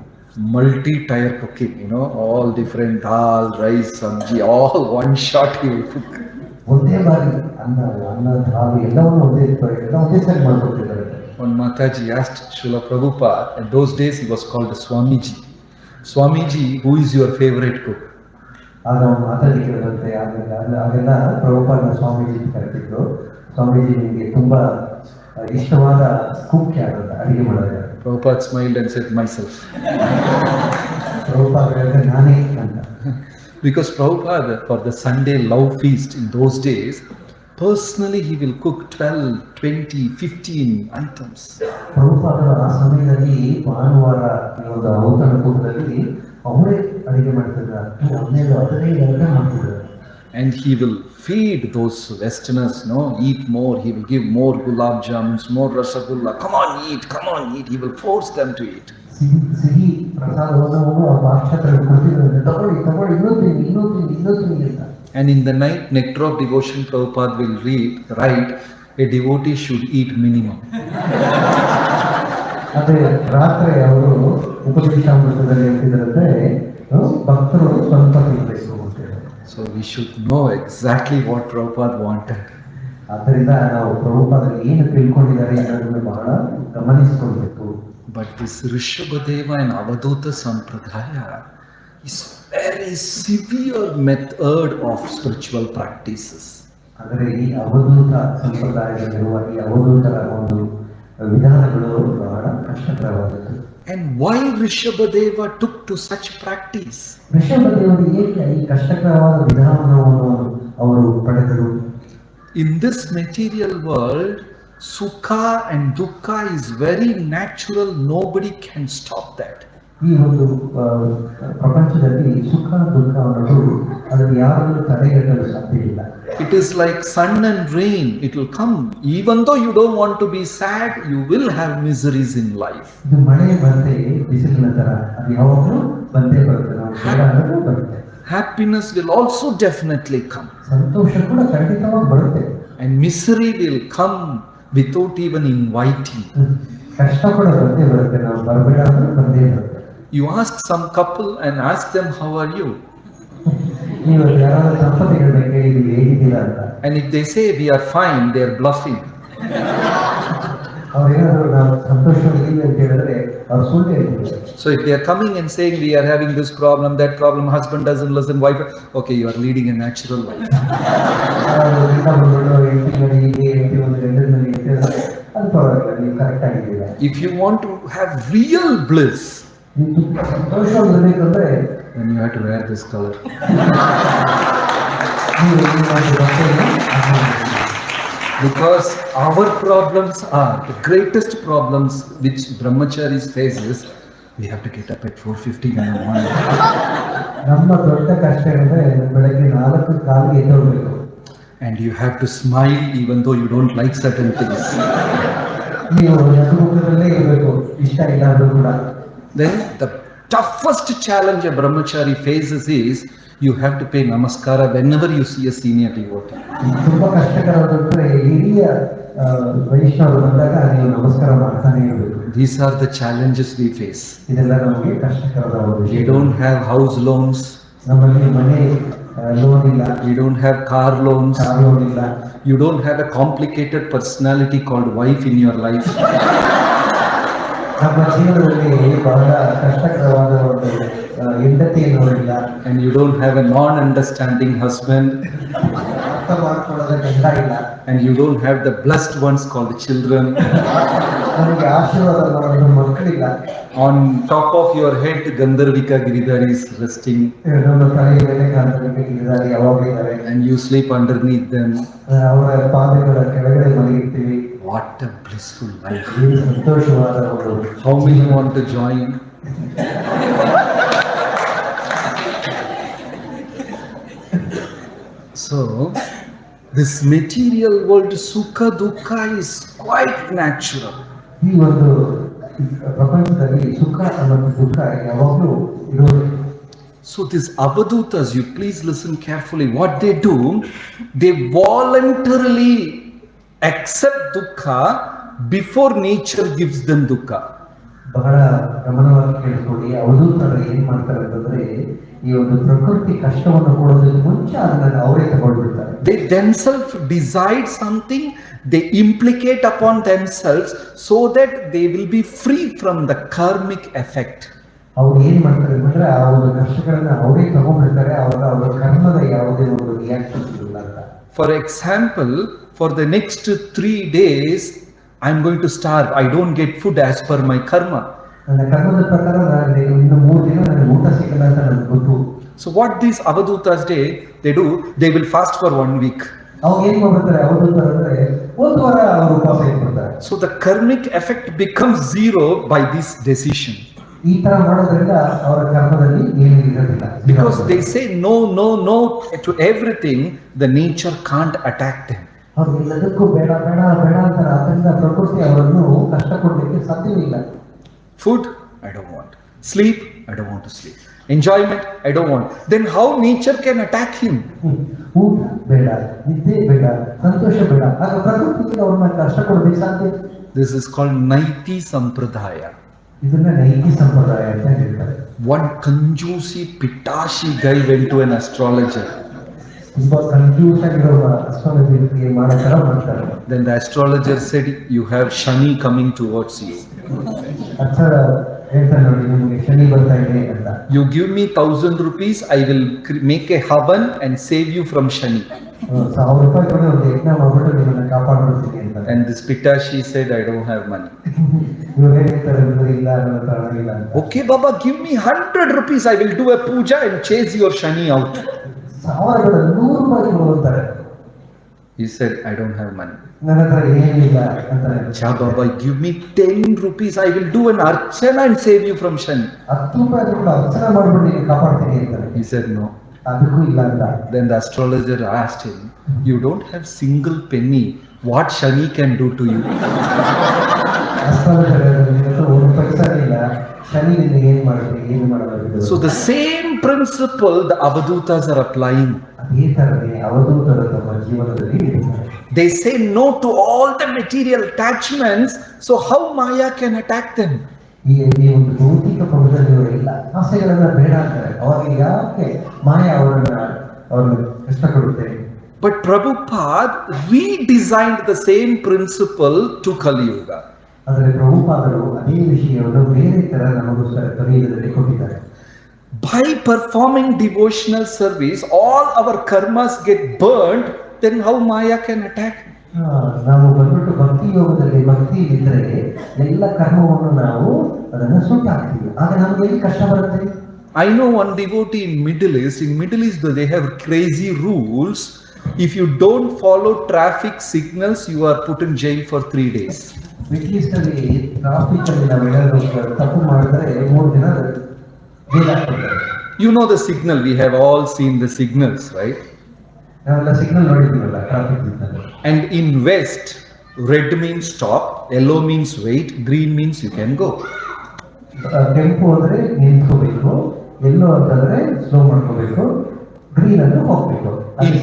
Multi-tier cooking, all different dal, rice, sabji, all one shot he will cook. ಒಂದೇ ಬಾರಿ ಅನ್ನ ಧಾಲು ಎಲ್ಲವನ್ನು ಒಂದೇ ಸರಿ ಮಾಡ್ಕೊಟ್ಟಿದ್ದಾರೆ. One Mataji asked Srila Prabhupada, in those days he was called Swamiji. Swamiji, who is your favorite cook? ಆಗ ಒಂದು ಮಾತಾಡಿ ಕೇಳಿದಂತೆ ಆಗೆಲ್ಲ ಪ್ರಭುಪಾದ ಸ್ವಾಮೀಜಿ ಕರೆತಿದ್ರು. ಸ್ವಾಮೀಜಿ ನಿಮಗೆ ತುಂಬಾ ಇಷ್ಟವಾದ ಕುಕ್ ಯಾರಂತ ಅಡಿಗೆ ಮಾಡೋದು. Prabhupada smiled and said, myself. Prabhupada ಹೇಳಿದ್ರೆ ನಾನೇ ಅಂತ. Because Prabhupada, for the Sunday love feast in those days, personally he will cook 12, 20, 15 items. ಪ್ರಭುಪಾದರು ಆ ಸಮಯದಲ್ಲಿ ಭಾನುವಾರ ಈ ಒಂದು ಔತಣಕೂಟದಲ್ಲಿ ಅವರೇ ಅಡಿಗೆ ಮಾಡ್ತಿದ್ರು. 15 ಗಂಟೆ ಮಾಡ್ತಿದ್ರು. And he will feed those Westerners, eat more. He will give more gulab jamuns, more rasgulla. Come on, eat. He will force them to eat. ಸಿಹಿ ಪ್ರಸಾದವನ್ನು ಆ ಪಾಶ್ಚಾತ್ಯರು ಕೊಡ್ತಿದ್ರು. ತಗೊಳ್ಳಿ ಇನ್ನೂ ತಿನ್ನಿ ಅಂತ. And in the night, Nectar of Devotion, Prabhupada will write, a devotee should eat minimum. ಅದೇ ರಾತ್ರಿ ಅವರು ಉಪದೇಶಾಮೃತದಲ್ಲಿ ಹೇಳ್ತಿದ್ರಂತೆ ಭಕ್ತರು ಸ್ವಲ್ಪ ತಿನ್ನಬೇಕು ಅಂತ ಹೇಳಿ. So we should know exactly what Prabhupada wanted. ಆದ್ದರಿಂದ ನಾವು ಪ್ರಭುಪಾದರು ಏನು ತಿಳ್ಕೊಂಡಿದ್ದಾರೆ ಅನ್ನೋದನ್ನು ಬಹಳ ಗಮನಿಸಿಕೊಳ್ಬೇಕು. But this Rshabha Deva and Avadhuta Sampradaya is very severe method of spiritual practices. ಆದರೆ ಈ ಅವಧೂತ ಸಂಪ್ರದಾಯದಲ್ಲಿರುವ ಈ ಅವಧೂತರ ಒಂದು ವಿಧಾನಗಳು ಬಹಳ ಕಷ್ಟಕರವಾದದ್ದು. And why Rshabha Deva took to such practice? ಋಷಭದೇವರು ಏಕೆ ಈ ಕಷ್ಟಕರವಾದ ವಿಧಾನವನ್ನು ಅವರು ಪಡೆದರು? In this material world, sukha and dukkha is very natural. Nobody can stop that. ಈ ಒಂದು ಪ್ರಪಂಚದಲ್ಲಿ ಸುಖ ದುಃಖ ಅನ್ನೋದು ಅದನ್ನು ಯಾರನ್ನು ತಡೆಗಟ್ಟಲು ಸಾಧ್ಯವಿಲ್ಲ. It is like sun and rain. It will come. Even though you don't want to be sad, you will have miseries in life. ಇದು ಮಳೆ ಬಂದೆ ಬಿಸಿಲಿನ ತರ, ಅದು ಯಾವಾಗಲೂ ಬಂದೇ ಬರುತ್ತೆ, ನಾವು ಬೇಡ ಅಂದ್ರೂ ಬರುತ್ತೆ. Happiness will also definitely come. ಸಂತೋಷ ಕೂಡ ಖಂಡಿತವಾಗಿ ಬರುತ್ತೆ. And misery will come without even inviting. ಕಷ್ಟ ಕೂಡ ಬಂದೇ ಬರುತ್ತೆ, ನಾವು ಬರಬೇಡ ಅಂದ್ರೂ ಬಂದೇ ಬರುತ್ತೆ. You ask some couple and ask them, how are you? ನೀವು ಯಾರಾದ್ರೂ ದಂಪತಿಗಳನ್ನ ಕೇಳಿದೀವಿ ಹೇಗಿದ್ದೀರಾ ಅಂತ, And if they say we are fine, they are bluffing. ಅವ್ರು ಏನಾದ್ರು ನಾವು ಸಂತೋಷವಾಗಿದ್ದೀವಿ ಅಂತ ಹೇಳಿದ್ರೆ ಅವ್ರು ಸುಳ್ಳು ಹೇಳ್ತಿದ್ದಾರೆ. So if they are coming and saying we are having this problem, that problem, husband doesn't listen, wife, okay, you are leading a natural life. ಅದು ಪರವಾಗಿಲ್ಲ, ನೀವು ಕರೆಕ್ಟ್ ಆಗಿದ್ದೀರಾ. If you want to have real bliss, ನೀವು ತುಂಬಾ ಸಂತೋಷವಾಗಿರ್ಬೇಕಂದ್ರೆ then you have to wear this color. ನೀವು ಏನು ಮಾಡಿ Because our problems are the greatest problems which brahmacharis faces. We have to get up at 4:50 in the morning. ನಮ್ಮ ದೊಡ್ಡ ಕಷ್ಟ ಏನಂದ್ರೆ ಬೆಳಗ್ಗೆ 4 ಕಾಲಿಗೆ ಎದ್ದೋಗ್ಬೇಕು. And you have to smile even though you don't like certain things. ನೀವು ನಗುಮುಖದಲ್ಲೇ ಇರಬೇಕು, ಇಷ್ಟ ಇಲ್ಲ ಅಂದ್ರೂ ಕೂಡ. Then the toughest challenge a brahmachari faces is you have to pay namaskara whenever you see a senior devotee. ತುಂಬಾ ಕಷ್ಟಕರವಾದಂದ್ರೆ ಹಿರಿಯ ವೈಷ್ಣವರು ಬಂದಾಗ ನೀವು ನಮಸ್ಕಾರ ಮಾಡ್ತಾನೆ ಇರಬೇಕು. These are the challenges we face. ಇದೆಲ್ಲ ನಮಗೆ ಕಷ್ಟಕರವಾದ We ವಿಷಯ. don't have house loans. ನಮ್ಮಲ್ಲಿ ಮನೆ ಲೋನ್ ಇಲ್ಲ, We don't have car loans. Car loan ಇಲ್ಲ. You don't have a complicated personality called wife in your life. ನಮ್ಮ ಜೀವನದಲ್ಲಿ ಬಹಳ ಕಷ್ಟಕರವಾದ ಒಂದು ಹೆಂಡತಿ ಅನ್ನೋರಿಲ್ಲ. And you don't have a non-understanding husband. ಅರ್ಥ ಮಾಡ್ಕೊಳ್ಳೋದ ಗಂಡ ಇಲ್ಲ. And you don't have the blessed ones called children. ನಮಗೆ ಆಶೀರ್ವಾದ ಮಾಡೋದು ಮಕ್ಕಳಿಲ್ಲ. On top of your head, Gandharvika Giridhar is resting. ನಮ್ಮ ತಲೆ ಮೇಲೆ ಕಾಂತನಿದ್ದಾರೆ ಯಾವಾಗಲೂ ಇದ್ದಾರೆ. And you sleep underneath them. ಅವರ ಪಾದಗಳ ಕೆಳಗಡೆ ಮಲಗಿರ್ತೀವಿ. What a blissful life. ಇದು ಸಂತೋಷವಾದ ಒಂದು. How many want to join? So, this material world, sukha dukkha, is quite natural. ಈ ಒಂದು ಪ್ರಪಂಚದಲ್ಲಿ ಸುಖ ಮತ್ತು ದುಃಖ ಯಾವಾಗಲೂ ಇರೋದು. So these avadutas, you please listen carefully. What they do, they voluntarily accept dukkha before nature gives them dukkha. ಬಹಳ ಗಮನವಾಗಿ ಕೇಳಿಕೊಳ್ಳಿ. ಅವಧೂತರು ಏನ್ ಮಾಡ್ತಾರೆ ಅಂತಂದ್ರೆ ಈ ಒಂದು ಪ್ರಕೃತಿ ಕಷ್ಟವನ್ನು ಕೊಡೋದಕ್ಕೆ ಮುಂಚೆ ಅದನ್ನ ಅವರೇ ತಗೊಳ್ಬಿಡ್ತಾರೆ. They themselves decide something, they implicate upon themselves so that they will be free from the karmic effect. ಅವ್ರು ಏನ್ ಮಾಡ್ತಾರೆ ಅಂದ್ರೆ ಆ ಒಂದು ಕಷ್ಟಗಳನ್ನ ಅವರೇ ತಗೊಂಡ್ಬಿಡ್ತಾರೆ, ಅವಾಗ ಅವರ ಕರ್ಮದ ಯಾವುದೇ ಒಂದು ರಿಯಾಕ್ಷನ್ ಇಲ್ಲ ಅಂತ. For example, for the next 3 days, I'm going to starve. I don't get food as per my karma. ನನ್ನ ಕರ್ಮದ ಪ್ರಕಾರ ನಾನು ಇನ್ನು 3 ದಿನ ನನಗೆ ಊಟ ಸಿಗಲ್ಲ ಅಂತ ನನಗೆ ಗೊತ್ತು. So what these avadutas they do, they will fast for 1 week. ಅವಾಗ ಏನ್ ಮಾಡ್ತಾರೆ ಅವಧೂತರು ಅಂದ್ರೆ 1 ವಾರ ಅವರು ಉಪವಾಸ ಇಟ್ಬಿಡ್ತಾರೆ. So the karmic effect becomes zero by this decision. ಈ ತರ ಮಾಡೋದ್ರಿಂದ ಅವರ ಕರ್ಮದಲ್ಲಿ ಏನು ಇರೋದಿಲ್ಲ. Because they say no, no, no to everything, the nature can't attack them. ಅವ್ರು ಎಲ್ಲದಕ್ಕೂ ಬೇಡ ಬೇಡ ಬೇಡ ಅಂತಾರೆ. ಅದರಿಂದ ಪ್ರಕೃತಿ ಅವರನ್ನು ಕಷ್ಟ ಕೊಡ್ಲಿಕ್ಕೆ ಸಾಧ್ಯವಿಲ್ಲ. Food, I don't want. Sleep, I don't want to sleep. Enjoyment, I don't want. Then how nature can attack him? ಊಟ ಬೇಡ, ನಿದ್ದೆ ಬೇಡ, ಸಂತೋಷ ಬೇಡ, ಆಗ ಪ್ರಕೃತಿಗೆ ಅವ್ರನ್ನ ಕಷ್ಟ ಕೊಡ್ಲಿಕ್ಕೆ ಸಾಧ್ಯ. This is called Naiti Sampradaya. ಇದನ್ನ ನೈತಿ ಸಂಪ್ರದಾಯ ಅಂತ ಹೇಳ್ತಾರೆ. One Kanjusi Pitashi guy went to an astrologer. ತುಂಬಾ ಕನ್ಫ್ಯೂಸ್ ಆಗಿರೋ ಅಸ್ಟ್ರಾಲಜಿ ಮಾಡೋ ತರ ಮಾಡ್ತಾರೆ. Then the astrologer said, you have Shani coming towards you. ಅಕ್ಷರ ಹೇಳ್ತಾರೆ ನೋಡಿ, ನಿಮಗೆ ಶನಿ ಬರ್ತಾ ಇದೆ ಅಂತ. You give me 1,000 rupees, I will make a havan and save you from Shani. 1,000 ರೂಪಾಯಿ ಕೊಡಿ, ಒಂದು ಯಜ್ಞ ಮಾಡ್ಬಿಟ್ಟು ನಿಮ್ಮನ್ನ ಕಾಪಾಡ್ಬಿಡ್ತೀನಿ ಅಂತ. And this Pitashi said, I don't have money. ಇವ್ರು ಹೇಳ್ತಾರೆ ಇಲ್ಲ, ನನ್ನ ಹತ್ರ ಹಣ ಇಲ್ಲ ಅಂತ. Okay, Baba, give me 100 rupees, I will do a puja and chase your Shani out. 100 ರೂಪಾಯಿ ಕೊಡು ಅಂತಾರೆ. He said, I don't have money. ನನ್ನ ಹತ್ರ ಏನಿಲ್ಲ ಅಂತಾನೆ. Cha Baba, give me 10 rupees. I will do an archana and save you from Shani. 10 ರೂಪಾಯಿ ಕೊಟ್ಟು ಅರ್ಚನ ಮಾಡ್ಬಿಟ್ಟು ನೀನು ಕಾಪಾಡ್ತೀನಿ ಅಂತಾನೆ. He said, no. ಅದಕ್ಕೂ ಇಲ್ಲ ಅಂತ. Then the astrologer asked him, you don't have single penny. What Shani can do to you? Astrologer ನಿನ್ನ ಹತ್ರ ಒಂದು ಪೈಸಾ ಇಲ್ಲ, ಶನಿ ನಿನಗೆ ಏನು ಮಾಡುತ್ತೆ, ಏನು ಮಾಡಬಹುದು. So the same principle the Avadutas are applying. ಅದೇ ತರನೇ ಅವಧೂತರು ತಮ್ಮ ಜೀವನದಲ್ಲಿ ಇರುತ್ತಾರೆ. They say no to all the material attachments, so how Maya can attack them? ಈ ಒಂದು ಭೌತಿಕ ಪ್ರಪಂಚದಲ್ಲಿರುವ ಎಲ್ಲ ಆಸೆಗಳನ್ನ ಬೇಡ ಅಂತಾರೆ. ಅವಾಗ ಯಾಕೆ ಮಾಯ ಅವ್ರನ್ನ ಕಷ್ಟ ಕೊಡುತ್ತೆ? But Prabhupada redesigned the same principle to Kali Yuga. ಆದರೆ ಪ್ರಭುಪಾದರು ಅದೇ ವಿಷಯವನ್ನು ಬೇರೆ ತರ ನಮಗೋಸ್ಕರ ಕಲಿಯುವುದರಲ್ಲಿ ಕೊಟ್ಟಿದ್ದಾರೆ. By performing devotional service, all our karmas get burnt. Then how Maya can attack? ನಾವು ಬಂದ್ಬಿಟ್ಟು ಭಕ್ತಿ ಯೋಗದಲ್ಲಿ ಭಕ್ತಿ ಇದ್ರೆ ಎಲ್ಲ ಕರ್ಮವನ್ನು ನಾವು ಅದನ್ನು ಸುಟ್ಟಾಕ್ತೀವಿ. ಆಗ ನಮ್ಗೆ ಎಲ್ಲಿ ಕಷ್ಟ ಬರುತ್ತೆ? I know one devotee in Middle East. In Middle East, they have crazy rules. If you don't follow traffic signals, you are put in jail for 3 days. Middle East ಅಲ್ಲಿ ಟ್ರಾಫಿಕ್ ಅಲ್ಲಿ ನಾವೇನಾದ್ರು ತಪ್ಪು ಮಾಡಿದ್ರೆ 3 ದಿನ ಜೈಲ್ ಹಾಕ್ತಾರೆ. You know the signal. We have all seen the signals, right? ನಾವೆಲ್ಲ signal ನೋಡಿದ್ದೀವಲ್ಲ traffic signal. And in West, red means stop, yellow means wait, green means you can go. ಕೆಂಪು ಅಂದ್ರೆ ನಿಂತ್ಕೋಬೇಕು, ಎಲ್ಲೋ ಅಂತಂದ್ರೆ ಸ್ಲೋ ಮಾಡ್ಕೋಬೇಕು, ಗ್ರೀನ್ ಅಂದ್ರೆ ಹೋಗ್ಬೇಕು. In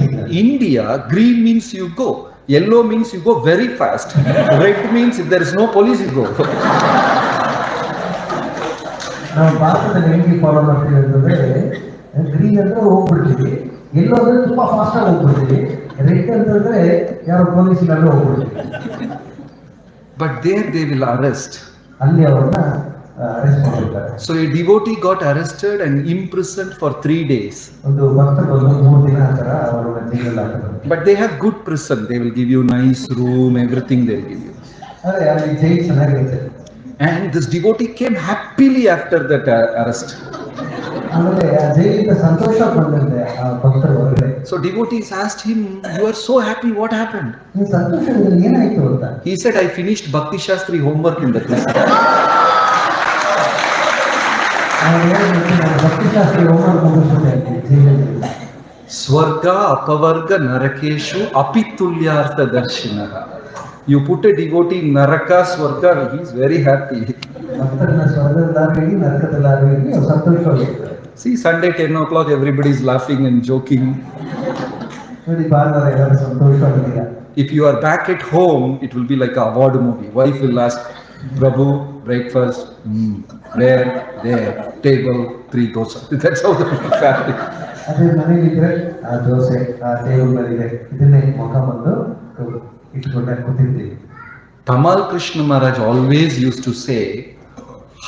India, green means you go, yellow means you go very fast, red means if there is no police you go. ನಾವು ಭಾರತದಲ್ಲಿ ಹೆಂಗೆ follow ಮಾಡ್ತೀವಿ ಅಂತಂದ್ರೆ ಗ್ರೀನ್ ಅಂದ್ರೆ ಹೋಗ್ಬಿಡ್ತೀವಿ, ಎಲ್ಲೋ ಅಂದ್ರೆ ತುಂಬಾ ಫಾಸ್ಟ್ ಆಗಿ ಹೋಗ್ಬಿಡ್ತೀವಿ, ರೆಡ್ ಅಂತಂದ್ರೆ ಯಾರೋ ಪೊಲೀಸ್ ಇಲ್ಲ ಹೋಗ್ಬಿಡ್ತೀವಿ. But there they will arrest. ಅಲ್ಲಿ ಅವ್ರನ್ನ ಅರೆಸ್ಟ್ ಮಾಡಿರ್ತಾರೆ. So a devotee got arrested and imprisoned for 3 days. ಒಂದು ಭಕ್ತ ಬಂದು 3 ದಿನ ಆತರ ಅವರನ್ನ ಜೈಲಲ್ಲಿ ಹಾಕಿದ್ರು. But they have good prison. They will give you nice room, everything they will give you. ಅದೇ ಅಲ್ಲಿ ಜೈಲ್ ಚೆನ್ನಾಗಿರುತ್ತೆ. And this devotee came happily after that arrest. ಆಮೇಲೆ ಆ ಜೈಲಿಂದ ಸಂತೋಷ ಬಂದಂತೆ ಆ ಭಕ್ತರು ಹೊರಗಡೆ. So devotees asked him, you are so happy, what happened? ನೀವು ಸಂತೋಷದಲ್ಲಿ ಏನಾಯ್ತು ಅಂತ. He said, I finished Bhakti Shastri homework in the prison. Bhaktishastra homework ಮುಗಿಸ್ಬಿಟ್ಟೆ ಜೈಲಲ್ಲಿ. Swarga apavarga narakeshu apitulyartha darshinaha. You put a devotee in Naraka, Swarga, he is very happy. ಭಕ್ತರನ್ನ ಸ್ವರ್ಗದಲ್ಲಾಗಲಿ ನರಕದಲ್ಲಾಗಲಿ ಅವ್ರು ಸಂತೋಷವಾಗಿರ್ತಾರೆ. See, Sunday 10 o'clock, everybody is laughing and joking. ನೋಡಿ ಭಾನುವಾರ ಎಲ್ಲರೂ ಸಂತೋಷವಾಗಿದ್ದೀರಾ. If you are back at home, it will be like an award movie. Wife will ask, Prabhu, breakfast, where, there, table, 3 dosa. That's how the family. ಅದೇ ಮನೇಲಿದ್ರೆ ಆ ದೋಸೆ ಆ table ಮೇಲೆ ಇದನ್ನೇ ಮುಖ ಬಂದು ಇಟ್ಕೊಂಡೆ ಕೂತಿರ್ತೀವಿ. Tamal Krishna Maharaj always used to say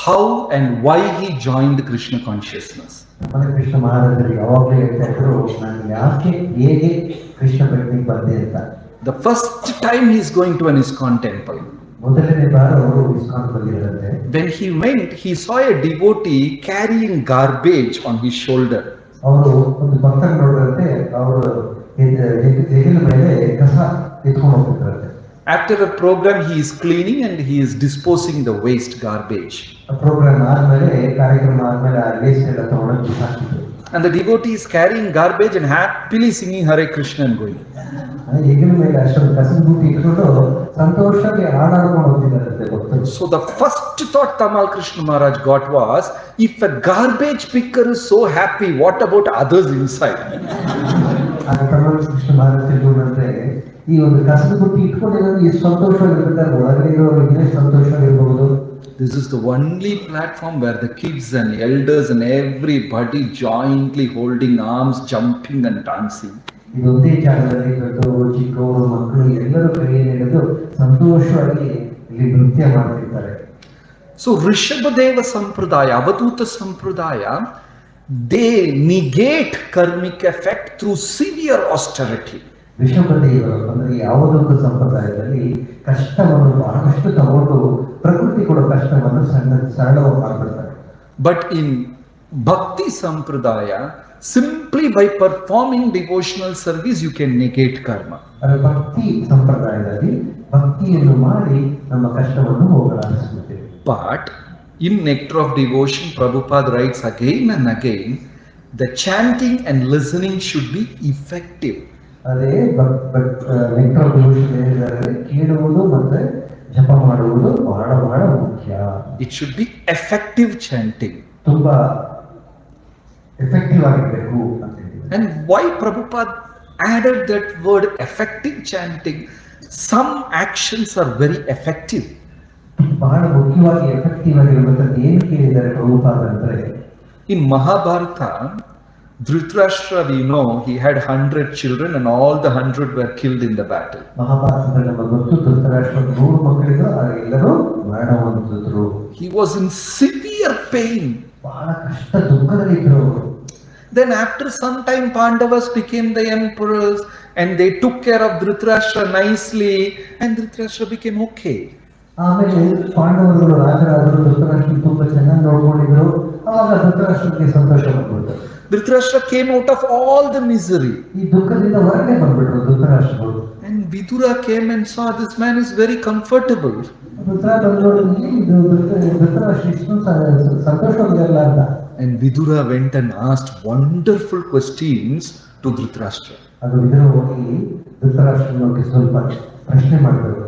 how and why he joined Krishna consciousness. ಮನೆ ಕೃಷ್ಣ ಮಹಾರಾಜರು ಯಾವಾಗಲೂ ಹೇಳ್ತಾ ಇದ್ರು, ನಾನು ಯಾಕೆ ಹೇಗೆ ಕೃಷ್ಣ ಭಕ್ತಿಗೆ ಬಂದೆ ಅಂತ. The first time he is going to an ISKCON temple. ಮೊದಲನೇ ಬಾರ ಅವರು ISKCON ಬಂದಿರಂತೆ. When he went, he saw a devotee carrying garbage on his shoulder. ಅವರು ಒಂದು ಭಕ್ತನ ನೋಡಿದಂತೆ ಅವರು ಹೆಗಲ ಮೇಲೆ ಕಸ ಎತ್ಕೊಂಡು ಹೋಗ್ತಿದ್ರಂತೆ. After a program, he is cleaning and he is disposing the waste garbage. Program ಆದ್ಮೇಲೆ ಕಾರ್ಯಕ್ರಮ ಆದ್ಮೇಲೆ ಆ ವೇಸ್ಟ್ ಎಲ್ಲ ತಗೊಂಡು ಬಿಸಾಕ್ತಿದ್ರು. And the devotee is carrying garbage and happily singing Hare Krishna and going. ಹೆಗಲ ಮೇಲೆ ಅಷ್ಟೊಂದು ಕಸದ ಬುಟ್ಟಿ ಇಟ್ಕೊಂಡು ಸಂತೋಷವಾಗಿ ಹಾಡಾಡ್ಕೊಂಡು ಹೋಗ್ತಿದ್ದಾರಂತೆ ಭಕ್ತರು. So the first thought Tamal Krishna Maharaj got was, if a garbage picker is so happy, what about others inside? ಆಗ ತಮಿಳು ಕೃಷ್ಣ ಮಹಾರಾಜ್ ತಿಳ್ಕೊಂಡ್ರೆ ಈ ಒಂದು ಕಸದ ಬುಟ್ಟಿ ಇಟ್ಕೊಂಡಿರೋದು ಎಷ್ಟು ಸಂತೋಷವಾಗಿರ್ತಾರೆ, ಒಳಗಡೆ ಇರೋರಿಗೆ ಸಂತೋಷವಾಗಿರ್ಬಹುದು. This is the only platform where the kids and elders and everybody jointly holding arms, jumping and dancing. ಇದೊಂದೇ ಜಾಗದಲ್ಲಿ ದೊಡ್ಡವರು ಚಿಕ್ಕವರು ಮಕ್ಕಳು ಎಲ್ಲರೂ ಕೈಯಲ್ಲಿ ಹಿಡಿದು ಸಂತೋಷವಾಗಿ ಇಲ್ಲಿ ನೃತ್ಯ ಮಾಡ್ತಿರ್ತಾರೆ. So Rshabha Deva Sampradaya, Avaduta Sampradaya, they negate karmic effect through severe austerity. ಋಷಭ ದೇವರು ಅಂದ್ರೆ ಯಾವುದೊಂದು ಸಂಪ್ರದಾಯದಲ್ಲಿ ಕಷ್ಟವನ್ನು ಬಹಳಷ್ಟು ತಗೊಂಡು ಪ್ರಕೃತಿ ಕೊಡೋ ಕಷ್ಟವನ್ನು ಸರಳವಾಗಿ ಮಾಡ್ಬಿಡ್ತಾರೆ. But in Bhakti Sampradaya, simply by performing devotional service you can negate karma. ಅದು ಭಕ್ತಿ ಸಂಪ್ರದಾಯದಲ್ಲಿ ಭಕ್ತಿಯನ್ನು ಮಾಡಿ ನಮ್ಮ ಕಷ್ಟವನ್ನು ಹೋಗಲಾಡಿಸುತ್ತೇವೆ. But in Nectar of Devotion, Prabhupada writes again and again, the chanting and listening should be effective. ಅದೇ ನೆಕ್ಟರ್ ಡಿವೋಷನ್ ಹೇಳಿದರೆ ಕೇಳುವುದು ಮತ್ತೆ ಜಪ ಮಾಡುವುದು ಬಹಳ ಬಹಳ ಮುಖ್ಯ. It should be effective chanting. ತುಂಬಾ ಎಫೆಕ್ಟಿವ್ ಆಗಿರಬೇಕು ಅಂತ ಹೇಳಿದ್ದಾರೆ. And why Prabhupada added that word effective chanting? Some actions are very effective. ಬಹಳ ಮುಖ್ಯವಾಗಿ ಎಫೆಕ್ಟಿವ್ ಆಗಿರುವಂತದ್ದು ಏನು ಕೇಳಿದ್ದಾರೆ ಪ್ರಭುಪಾದ ಅಂದ್ರೆ, in Mahabharata, Dhritarashtra, we know he had 100 children and all the 100 were killed in the battle. ಮಹಾಭಾರತದಲ್ಲಿ ನಮಗೆ ಗೊತ್ತು ಧೃತರಾಷ್ಟ್ರ 100 ಮಕ್ಕಳಿದ್ರು, ಎಲ್ಲರೂ ಮರಣ ಹೊಂದಿದ್ರು. He was in severe pain. ಬಹಳ ಕಷ್ಟ ದುಃಖದಲ್ಲಿದ್ರು. Then after some time Pandavas became the emperors and they took care of Dhritarashtra nicely and Dhritarashtra became okay. ಆಮೇಲೆ ಪಾಂಡವರು ರಾಜರಾದರು, ಧೃತರಾಷ್ಟ್ರ ತುಂಬಾ ಚೆನ್ನಾಗಿ ನೋಡ್ಕೊಂಡಿದ್ರು. ಆವಾಗ ಧೃತರಾಷ್ಟ್ರಕ್ಕೆ ಸಂತೋಷ ಬಂದ್ಬಿಟ್ಟು Dhritarashtra came out of all the misery. ಈ ದುಃಖದಿಂದ ಹೊರಗೆ ಬಂದ್ಬಿಟ್ರು ಧೃತರಾಷ್ಟ್ರರು. And Vidura came and saw this man is very comfortable. Dhritarashtra ಇಷ್ಟು ಸಂತೋಷವಾಗಿರಲ್ಲ ಅಂತ. And Vidura went and asked wonderful questions to Dhritarashtra. ಅದು ವಿದುರ ಹೋಗಿ ಧೃತರಾಷ್ಟ್ರನಿಗೆ ಸ್ವಲ್ಪ ಪ್ರಶ್ನೆ ಮಾಡಿದ್ರು.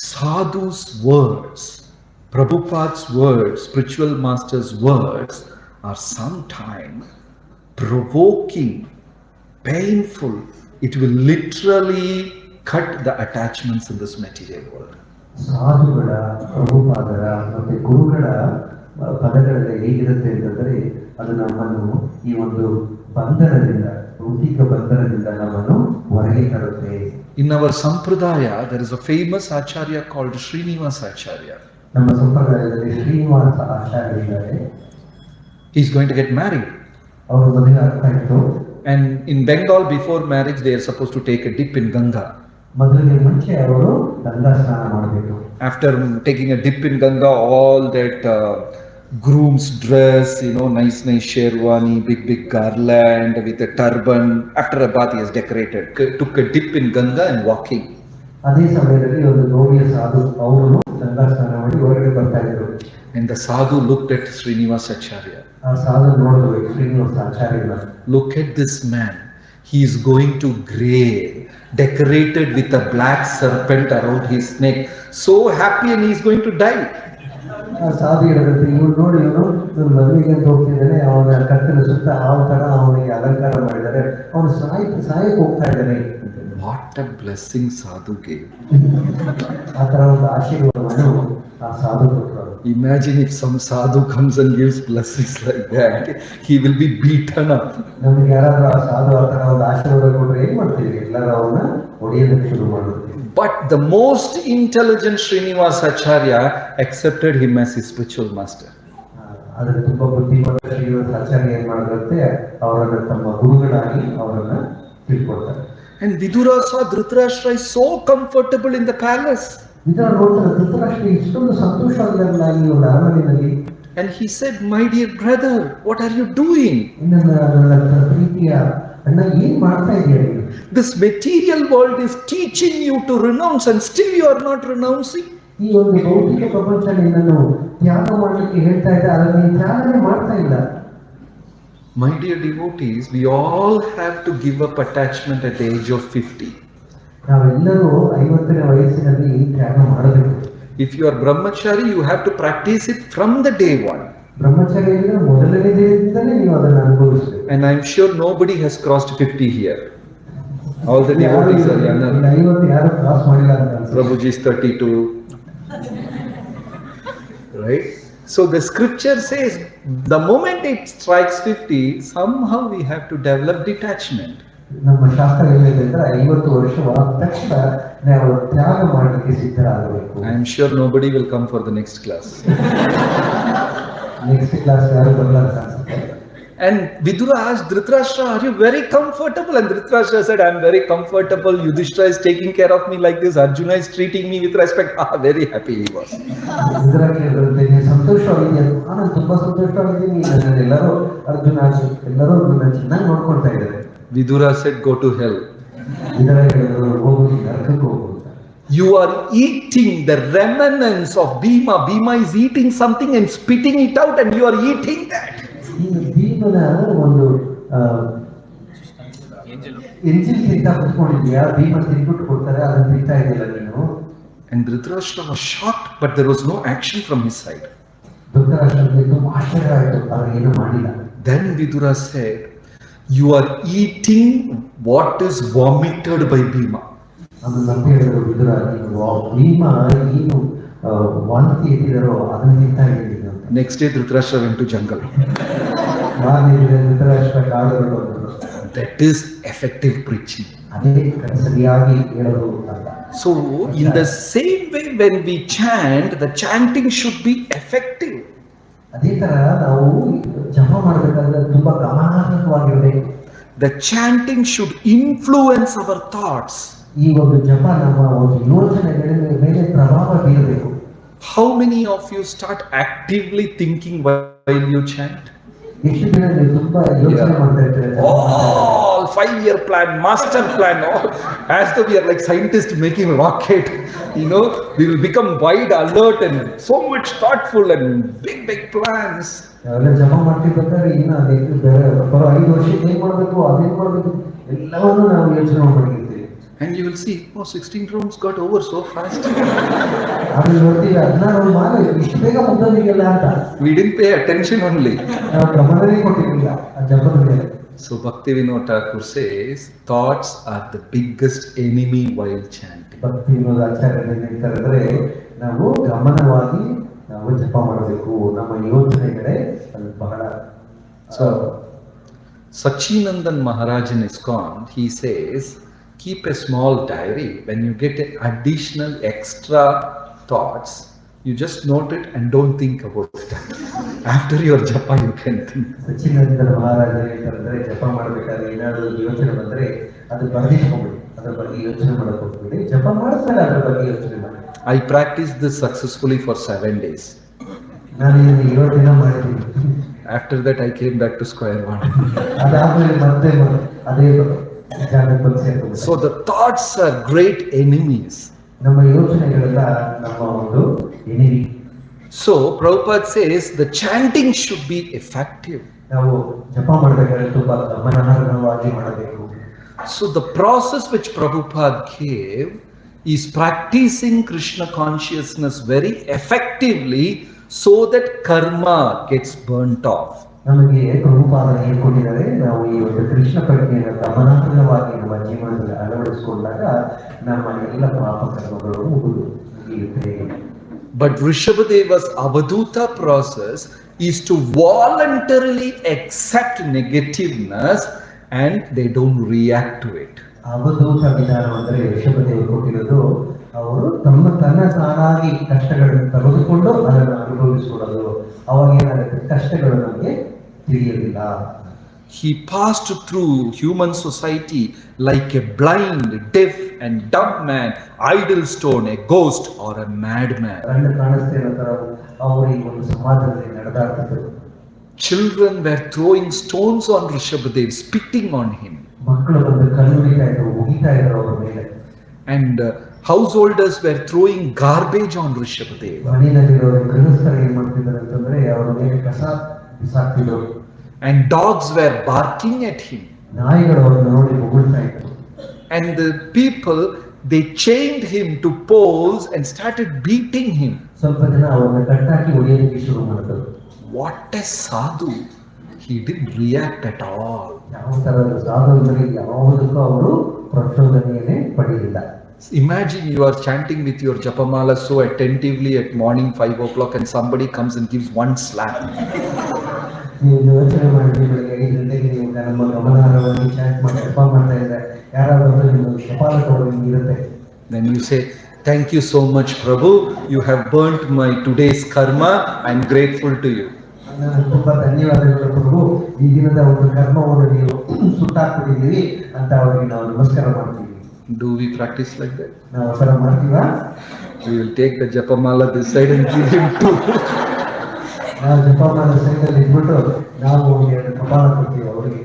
Sadhu's words, Prabhupada's words, spiritual master's words are sometimes provoking, painful. It will literally cut the attachments in this material world. ಸಾಧುಗಳ, ಪ್ರಭುಪಾದರ ಮತ್ತೆ ಗುರುಗಳ ಪದಗಳಲ್ಲಿ ಹೇಗಿರುತ್ತೆ ಅಂತಂದ್ರೆ, ಅದು ನಮ್ಮನ್ನು ಈ ಒಂದು ಬಂಧನದಿಂದ, ಭೌತಿಕ ಬಂಧನದಿಂದ ನಮ್ಮನ್ನು ಹೊರಗೆ ತರುತ್ತೆ. In our sampradaya, there is a famous acharya called Srinivasa Acharya. ನಮ್ಮ ಸಂಪ್ರದಾಯದಲ್ಲಿ ಶ್ರೀನಿವಾಸ ಆಚಾರ್ಯ ಇದ್ದಾರೆ. He is going to get married. ಅವರು ಮದುವೆ ಆಗ್ತಾ ಇತ್ತು. And in Bengal, before marriage, they are supposed to take a dip in Ganga. ಮದುವೆಗೆ ಮುಂಚೆ ಅವರು ಗಂಗಾ ಸ್ನಾನ ಮಾಡಬೇಕು. After taking a dip in Ganga, all that groom's dress, nice sherwani, big garland with a turban. After a bath, he has decorated. Took a dip in Ganga and walking. ಅದೇ ಸಮಯದಲ್ಲಿ ಒಂದು ಗೌರಿಯ ಸಾಧು ಅವರು ಗಂಗಾ ಸ್ನಾನ ಮಾಡಿ ಹೊರಗಡೆ ಬರ್ತಾ ಇದ್ರು. And the sadhu looked at Srinivasa Acharya. ಆ ಸಾಧು ನೋಡಿದ್ರು Srinivasa ಆಚಾರ್ಯನ. Look at this man. He is going to grave, decorated with a black serpent around his neck. So happy, and he is going to die. ಆ ಸಾಧು ಹೇಳಿದ್ರೆ, ಇವನು ನೋಡಿ, ಇವನು ಮದುವೆಗೆ ಅಂತ ಹೋಗ್ತಿದ್ದಾನೆ, ಅವನ ಕತ್ತಿನ ಸುತ್ತ ಹಾವು ತರ ಅವನಿಗೆ ಅಲಂಕಾರ ಮಾಡಿದ್ದಾರೆ, ಅವನು ಸಾಯಕ್ಕೆ ಹೋಗ್ತಾ ಇದ್ದಾನೆ. What a blessing sadhu gave. ಆ ತರ ಒಂದು ಆಶೀರ್ವಾದವನ್ನು ಆ ಸಾಧು ಕೊಟ್ಟರು. Imagine if some sadhu comes and gives blessings like that, he will be beaten up. ನಮ್ಗೆ ಯಾರಾದ್ರೂ ಆ ಸಾಧು ಆ ತರ ಒಂದು ಆಶೀರ್ವಾದ ಕೊಟ್ರೆ ಏನ್ ಮಾಡ್ತೀವಿ? ಎಲ್ಲರೂ ಅವನ್ನ ಹೊಡೆಯೋದಕ್ಕೆ ಶುರು ಮಾಡ್ತೀವಿ. But the most intelligent Srinivasa Acharya accepted him as his spiritual master. ಆದ್ರೆ ತುಂಬಾ ಬುದ್ಧಿವಂತ ಶ್ರೀನಿವಾಸ ಆಚಾರ್ಯ ಏನ್ ಮಾಡಿದ್ರಂತೆ, ಅವರನ್ನ ತಮ್ಮ ಗುರುಗಳಾಗಿ ಅವರನ್ನ ತಿಳ್ಕೊಡ್ತಾರೆ. And Vidura saw Dhritarashtra is so comfortable in the palace. ಇದರ ನೋಡ್ತಾರೆ, ಧೃತರಾಷ್ಟ್ರ ಇಷ್ಟೊಂದು ಸಂತೋಷವಾಗಿರಲ್ಲ ಈ ಒಂದು ಅರಮನೆಯಲ್ಲಿ. And he said, "My dear brother, what are you doing? ನನ್ನ ಪ್ರೀತಿಯ ಅಣ್ಣ, ಏನ್ ಮಾಡ್ತಾ ಇದೀಯ? This material world is teaching you to renounce and still you are not renouncing." ಈ ಒಂದು ಭೌತಿಕ ಪ್ರಪಂಚ ನಿನ್ನನ್ನು ತ್ಯಾಗ ಮಾಡಲಿಕ್ಕೆ ಹೇಳ್ತಾ ಇದೆ, ಆದ್ರೆ ನೀನು ತ್ಯಾಗನೇ ಮಾಡ್ತಾ ಇಲ್ಲ. My dear devotees, we all have to give up attachment at the age of 50. ನಾವೆಲ್ಲರೂ 50ನೇ ವಯಸ್ಸಿನಲ್ಲಿ ತ್ಯಾಗ ಮಾಡಬೇಕು. If you are brahmachari, you have to practice it from the day one. ಬ್ರಹ್ಮಚರ್ಯ ಮೊದಲನೇ ದಿನದಿಂದಲೇ ನೀವು ಅದನ್ನು ಅನುಭವಿಸಬೇಕು. And I'm sure nobody has crossed 50 here. All the devotees are younger. 50 ಯಾರು ಕ್ರಾಸ್ ಮಾಡಿಲ್ಲ ಅಂತ ಅನ್ಸುತ್ತೆ. Prabhuji is 32. Right? So the scripture says, the moment it strikes 50, somehow we have to develop detachment. ನಮ್ಮ ಶಾಸ್ತ್ರ ಏನಿದೆ ಅಂದ್ರೆ 50 ವರ್ಷವಾದ ತಕ್ಷಣ ನಾವು ತ್ಯಾಗ ಮಾಡಲಿಕ್ಕೆ ಸಿದ್ಧರಾಗಬೇಕು. I am sure nobody will come for the next class. Next class ಯಾರು ಬರಲ್ಲ ಅನ್ಸುತ್ತೆ. And Vidura asked Dhritarashtra, are you very comfortable? And Dhritarashtra said, I'm very comfortable. Yudhishthira is taking care of me like this. Arjuna is treating me with respect. Very happy he was. ಇದರ ಕೇಳಿದ್ರೆ ಸಂತೋಷವಾಗಿದೆ, ನಾನು ತುಂಬಾ ಸಂತೋಷವಾಗಿದ್ದೀನಿ, ಎಲ್ಲರೂ ಅರ್ಜುನ ಎಲ್ಲರೂ ನನ್ನ ಚೆನ್ನಾಗಿ ನೋಡ್ಕೊಳ್ತಾ ಇದ್ದಾರೆ. Vidura said, go to hell. ಇದರ ಹೇಳಿದ್ರು ಹೋಗು, ನರಕಕ್ಕೆ ಹೋಗು. You are eating the remnants of Bhima. Bhima is eating something and spitting it out, and you are eating that. ನೀನು ಭೀಮನ ಒಂದು ಎಂಜಿಲ್ ತಿಂತ ಕುತ್ಕೊಂಡಿದ್ಯಾ, ಭೀಮ ತಿನ್ಬಿಟ್ಟು ಕೊಡ್ತಾರೆ, ಅದನ್ನ ತಿಂತಾ ಇದೆಯಲ್ಲ ನೀನು. And Dhritarashtra was shocked, but there was no action from his side. ಧೃತರಾಷ್ಟ್ರನಿಗೆ ತುಂಬಾ ಆಶ್ಚರ್ಯ ಆಯ್ತು, ಅವ್ರು ಏನು ಮಾಡಿಲ್ಲ. Then Vidura said, you are eating what is vomited by Bhima. ಅದು ನಮ್ಮ ಹೇಳಿದ್ರು ವಿದುರ, ನೀನು ಭೀಮ ಏನು ವಾಂತಿ ಎತ್ತಿದಾರೋ ಅದನ್ನ ತಿಂತಾ ಇದ್ದೀನಿ. Next day Dhritarashtra went to jungle. Dhritarashtra ಕಾಡುಗಳು ಬಂದರು. That is effective preaching. ಅದೇ ಸರಿಯಾಗಿ ಹೇಳೋದು ಅಲ್ಲ. So in the same way, when we chant, the chanting should be effective. ಅದೇ ತರ ನಾವು ಜಪ ಮಾಡಬೇಕಾದ್ರೆ ತುಂಬಾ ಗಮನಾರ್ಹವಾಗಿರಬೇಕು. The chanting should influence our thoughts. ಈ ಒಂದು ಜಪ ನಮ್ಮ ಒಂದು ಯೋಚನೆಗಳ ಮೇಲೆ ಪ್ರಭಾವ ಬೀರಬೇಕು. How many of you start actively thinking while you chant? ಎಷ್ಟು ದಿನ ನೀವು ತುಂಬಾ ಯೋಚನೆ ಮಾಡ್ತಾ ಇರ್ತೀರ? All 5-year plan, master plan, all, as though we are like scientists making rocket. We will become wide alert and so much thoughtful and big plans. ನಾವೆಲ್ಲ ಜಪ ಮಾಡ್ತಿರ್ಬೇಕಾದ್ರೆ ಇನ್ನು ಅದಕ್ಕೆ ಬರೋ 5 ವರ್ಷಕ್ಕೆ ಏನ್ ಮಾಡ್ಬೇಕು, ಅದೇನ್ ಮಾಡ್ಬೇಕು, ಎಲ್ಲವನ್ನೂ ನಾವು ಯೋಚನೆ ಮಾಡಿರ್ತೀವಿ. And you will see, 16 rounds got over so fast. ಆಮೇಲೆ ನೋಡ್ತೀವಿ 16 ಮಾಲೆ ಇಷ್ಟು ಬೇಗ ಮುಗ್ದೋದಿಲ್ಲ ಅಂತ. We didn't pay attention only. ನಾವು ಗಮನನೇ ಕೊಟ್ಟಿರಲಿಲ್ಲ ಆ ಜಪದ ಮೇಲೆ. So Bhaktivinoda Thakur says, thoughts are the biggest enemy while chanting. ಭಕ್ತಿ ವಿನೋದ ಆಚಾರ್ಯರು ಹೇಳ್ತಾರೆ, ನಾವು ಗಮನವಾಗಿ ನಾವು ಜಪ ಮಾಡಬೇಕು, ನಮ್ಮ ಯೋಚನೆಗಳೇ ಅದು ಬಹಳ. So Sachinandan Maharaj in ISKCON, he says, keep a small diary. When you get an additional extra thoughts, you just note it and don't think about it. After your japa you can think. ಸಚ್ಚಿದಾನಂದ ಮಹಾರಾಜರು ಹೇಳ್ತಾರೆ, ಜಪ ಮಾಡಬೇಕಾದ್ರೆ ಏನಾದರೂ ಯೋಚನೆ ಬಂದರೆ ಅದು ಬರೆದಿಟ್ಕೊಂಡ್ಬಿಡಿ, ಅದ್ರ ಬಗ್ಗೆ ಯೋಚನೆ ಮಾಡಕ್ಕೆ ಹೋಗ್ಬಿಡಿ, ಜಪ ಮಾಡಿದ್ಮೇಲೆ ಅದ್ರ ಬಗ್ಗೆ ಯೋಚನೆ ಮಾಡಿ. I practiced this successfully for 7 days. ನಾನು ಇದನ್ನು 7 ದಿನ ಮಾಡಿದ್ದೀನಿ. After that I came back to square one. ಅದಾದ್ಮೇಲೆ ಮತ್ತೆ ಅದೇ ಜಾಗಕ್ಕೆ ಬಂದು ಸೇರ್ಕೊಂಡು. So the thoughts are great enemies. ನಮ್ಮ ಯೋಚನೆಗಳೆಲ್ಲ ನಮ್ಮ ಒಂದು enemy. So Prabhupada says the chanting should be effective. ನಾವು ಜಪ ಮಾಡಬೇಕಾದ್ರೆ ತುಂಬಾ ಗಮನಾರ್ಹವಾಗಿ ಮಾಡಬೇಕು. So the process which Prabhupada gave is practicing Krishna consciousness very effectively so that karma gets burnt off. ನಮಗೆ ಪ್ರಭುಪಾದನ ಹೇಳ್ಕೊಟ್ಟಿದ್ದಾರೆ, ನಾವು ಈ ಒಂದು ಕೃಷ್ಣ ಪ್ರಜ್ಞೆಯನ್ನು ಗಮನಾರ್ಹವಾಗಿ ನಮ್ಮ ಜೀವನದಲ್ಲಿ ಅಳವಡಿಸಿಕೊಂಡಾಗ ನಮ್ಮ ಎಲ್ಲ ಪಾಪ ಕರ್ಮಗಳು ಮುಗಿಯುತ್ತೆ. But Rshabha Deva's Avadhuta process is to voluntarily accept negativeness and they don't react to it. ಅವಧೂತ ವಿಧಾನ ಅಂದರೆ ಋಷಭ ದೇವರು ಕೊಟ್ಟಿರೋದು, ಅವರು ತನ್ನ ತಾನಾಗಿ ಕಷ್ಟಗಳನ್ನು ತೆಗೆದುಕೊಂಡು ಅದನ್ನು ಅನುಭವಿಸಿಕೊಳ್ಳೋದು. ಅವಾಗ ಏನಾಗುತ್ತೆ, ಕಷ್ಟಗಳು ನಮಗೆ ತಿಳಿಯಲಿಲ್ಲ. He passed through human society like a blind, deaf and dumb man, idle stone, a ghost or a madman. ಕಣ್ಣು ಕಾಣಿಸ್ತಾ ಇರೋ ತರ ಅವರು ಈ ಒಂದು ಸಮಾಜದಲ್ಲಿ ನಡೆದಾಡ್ತಿದ್ರು. Children were throwing stones on Rshabha Deva, spitting on him. ಮಕ್ಕಳು ಬಂದು ಕಲ್ಲುಡಿತಾ ಇದ್ರು, ಉಗಿತಾ ಇದ್ರು ಅವರ ಮೇಲೆ. And householders were throwing garbage on Rshabha Deva. ಮನೆಯಲ್ಲಿರೋ ಗೃಹಸ್ಥರು ಏನ್ ಮಾಡ್ತಿದ್ದಾರೆ ಅಂತಂದ್ರೆ ಅವರ ಮೇಲೆ ಕಸ ಬಿಸಾಕ್ತಿದ್ರು. And dogs were barking at him. ನಾಯಿಗಳು ಅವರನ್ನು ನೋಡಿ ಉಗುಳ್ತಾ ಇತ್ತು. And the people, they chained him to poles and started beating him. ಸ್ವಲ್ಪ ಜನ ಅವರನ್ನ ಕಟ್ಟಾಕಿ ಹೊಡೆಯೋದಕ್ಕೆ ಶುರು ಮಾಡಿದ್ರು. What a sadhu! He didn't react at all. ಯಾವ ತರದ ಸಾಧುಗಳಿಗೆ ಯಾವುದಕ್ಕೂ ಅವರು ಪ್ರಚೋದನೆಯನ್ನೇ ಪಡೆಯಲಿಲ್ಲ. Imagine you are chanting with your japamala so attentively at morning 5 o'clock and somebody comes and gives one slap. ನೀವು ಯೋಚನೆ ಮಾಡಿ ಬೆಳಗ್ಗೆ 5 ಗಂಟೆಗೆ ನೀವು ನಮ್ಮ ಗಮನಾರ್ಹವಾಗಿ ಚಾಟ್ ಮಾಡಿ ಜಪ ಮಾಡ್ತಾ ಇದ್ರೆ ಯಾರಾದ್ರೂ ನಿಮಗೆ ಶಪಾಲ ಕೊಡೋದು ಇರುತ್ತೆ. Then you say, thank you so much Prabhu, you have burnt my today's karma, I am grateful to you. ನಾನು ತುಂಬಾ ಧನ್ಯವಾದಗಳು ಪ್ರಭು, ಈ ದಿನದ ಒಂದು ಕರ್ಮವನ್ನು ನೀವು ಸುಟ್ಟಾಕ್ಬಿಟ್ಟಿದ್ದೀವಿ ಅಂತ ಅವರಿಗೆ ನಾವು ನಮಸ್ಕಾರ ಮಾಡ್ತೀವಿ. Do we practice like that? ನಾವು ಆ ಥರ ಮಾಡ್ತೀವಾ? We will take the Japamala this side and give him two. ನಾವು ಜಪಮಾನ ಸೈಡಲ್ಲಿ ಇಟ್ಬಿಟ್ಟು ನಾವು ಎರಡು ಕಪಾಲ ಕೊಡ್ತೀವಿ ಅವರಿಗೆ.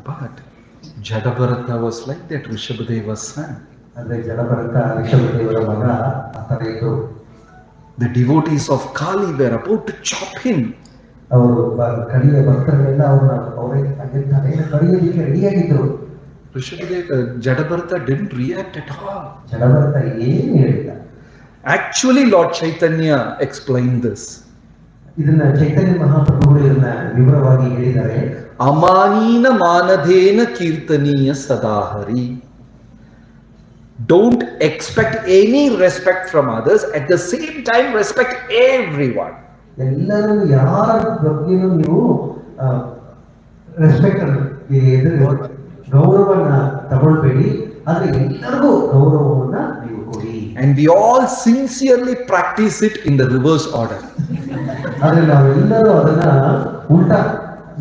But Jadabharata was like that, Rshabha Deva's son. ಅಂದ್ರೆ ಜಡಭರತ ಋಷಭದೇವರ ಮಗ ಆ ಥರ ಇದ್ರು. The devotees of Kali were about to chop him. ಅವರು ಕಡಿಯ ಭಕ್ತರೆಲ್ಲ ಅವರೇ ತಲೆಯನ್ನು ಕಡಿಯೋದಕ್ಕೆ ರೆಡಿಯಾಗಿದ್ರು. Jadabharata didn't react at all. Jadabharata ಏನು ಹೇಳಿಲ್ಲ. Actually, Lord Chaitanya explained this. ಇದನ್ನ ಚೈತನ್ಯ ಮಹಾಪ್ರಭುಗಳು ಇದನ್ನ ವಿವರವಾಗಿ ಹೇಳಿದ್ದಾರೆ. Amanina manadena kirtaniya sadahari. Don't expect any respect from others. At the same time, respect everyone. ಎಲ್ಲರೂ ಯಾರ ಬಗ್ಗೆನೂ ನೀವು ರೆಸ್ಪೆಕ್ಟ್ ಗೌರವನ ತಗೊಳ್ಬೇಡಿ, ಆದ್ರೆ ಎಲ್ಲರಿಗೂ ಗೌರವವನ್ನ ನೀವು ಕೊಡಿ. And we all sincerely practice it in the reverse order. ಆದ್ರೆ ನಾವೆಲ್ಲರೂ ಅದನ್ನ ಉಲ್ಟಾ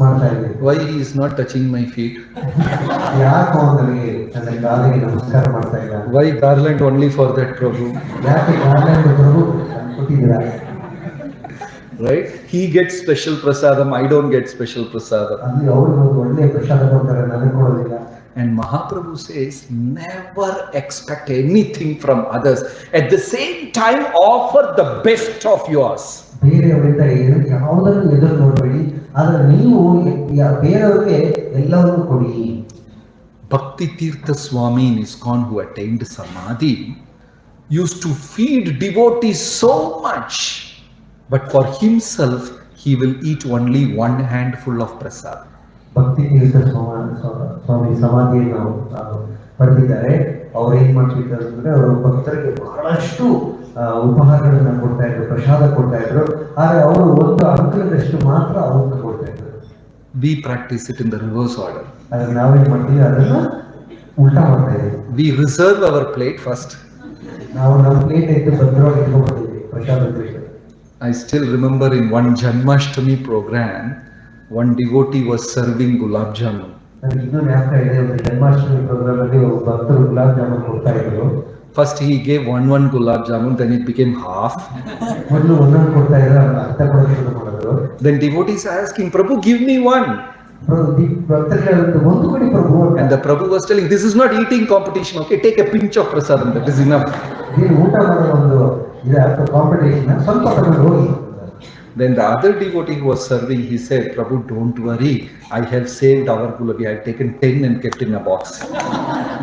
ಮಾಡ್ತಾ ಇದ್ದೀವಿ. Why he is not touching my feet? ಯಾಕೋ ನನಗೆ ನನ್ನ ಕಾಲಿಗೆ ನಮಸ್ಕಾರ ಮಾಡ್ತಾ ಇಲ್ಲ? Why garland only for that Prabhu? ಯಾಕೆ ಕಾಲಿಗೆ ಪ್ರಭು ಕೊಟ್ಟಿದ್ದೀರಾ? Right? He gets special prasadam, I don't get special prasadam. ಅಲ್ಲಿ ಅವ್ರಿಗೆ ಒಂದು ಒಳ್ಳೆಯ ಪ್ರಸಾದ ಕೊಡ್ತಾರೆ, ನನಗೆ ಕೊಡೋದಿಲ್ಲ. And Mahaprabhu says, never expect anything from others. At the same time, offer the best of yours. ಬೇರೆಯವರಿಂದ ಯಾವುದನ್ನು ಎದುರು ನೋಡಬೇಡಿ, ಆದ್ರೆ ನೀವು ಬೇರೆಯವರಿಗೆ ಎಲ್ಲವನ್ನೂ ಕೊಡಿ. Bhakti Tirtha Swami in ISKCON, who attained Samadhi, used to feed devotees so much, but for himself, he will eat only one handful of prasad. ಭಕ್ತಿ ತೀರ್ಥ ಸ್ವಾಮಿ ಸಮಾಧಿಯನ್ನು ಪಡೆದಿದ್ದಾರೆ. ಅವ್ರು ಏನ್ ಮಾಡ್ತಿದ್ದಾರೆ ಅಂದ್ರೆ ಅವರು ಭಕ್ತರಿಗೆ ಬಹಳಷ್ಟು ಉಪಹಾರಗಳನ್ನ ಕೊಡ್ತಾ ಇದ್ರು, ಪ್ರಸಾದ ಕೊಡ್ತಾ ಇದ್ರು. ಆದ್ರೆ ಅವರು ಒಂದು ಅಂಕಲದಷ್ಟು ಮಾತ್ರ ಅವ್ರನ್ನ ಕೊಡ್ತಾ ಇದ್ರು. We practice it in the reverse order. ಆದ್ರೆ ನಾವೇನ್ ಮಾಡ್ತೀವಿ, ಅದನ್ನ ಉಲ್ಟಾ ಮಾಡ್ತಾ ಇದ್ದೀವಿ. We reserve our plate first. ನಾವು ನಮ್ಮ ಪ್ಲೇಟ್ ಎದ್ದು ಭದ್ರವಾಗಿ ಇಟ್ಕೊಂಡ್ಬಿಡ್ತೀವಿ ಪ್ರಸಾದ plate. I still remember in one Janmashtami program, one devotee was serving gulab jamun. ನನಗೆ ಇನ್ನೂ ಜ್ಞಾಪಕ ಇದೆ, ಒಂದು ಜನ್ಮಾಷ್ಟಮಿ ಪ್ರೋಗ್ರಾಮ್ ಅಲ್ಲಿ ಭಕ್ತರು ಗುಲಾಬ್ ಜಾಮೂನ್ ಕೊಡ್ತಾ ಇದ್ರು. First he gave one gulab jamun, then it became half. ಮೊದಲು ಒಂದೊಂದು ಕೊಡ್ತಾ ಇದ್ರು, ಅರ್ಧ ಕೊಡೋಕೆ ಶುರು ಮಾಡಿದ್ರು. Then devotees asking, Prabhu, give me one. ಭಕ್ತರಿಗೆ ಒಂದು ಕೊಡಿ ಪ್ರಭು. And the Prabhu was telling, this is not eating competition, okay, take a pinch of prasadam, that is enough. ನೀನು ಊಟ ಮಾಡೋ ಒಂದು ಕಾಂಪಿಟೇಷನ್, ಸ್ವಲ್ಪ ತಗೊಂಡು ಹೋಗಿ. Then the other devotee who was serving, he said, Prabhu, don't worry, I have saved our gulabi, I have taken 10 and kept in a box.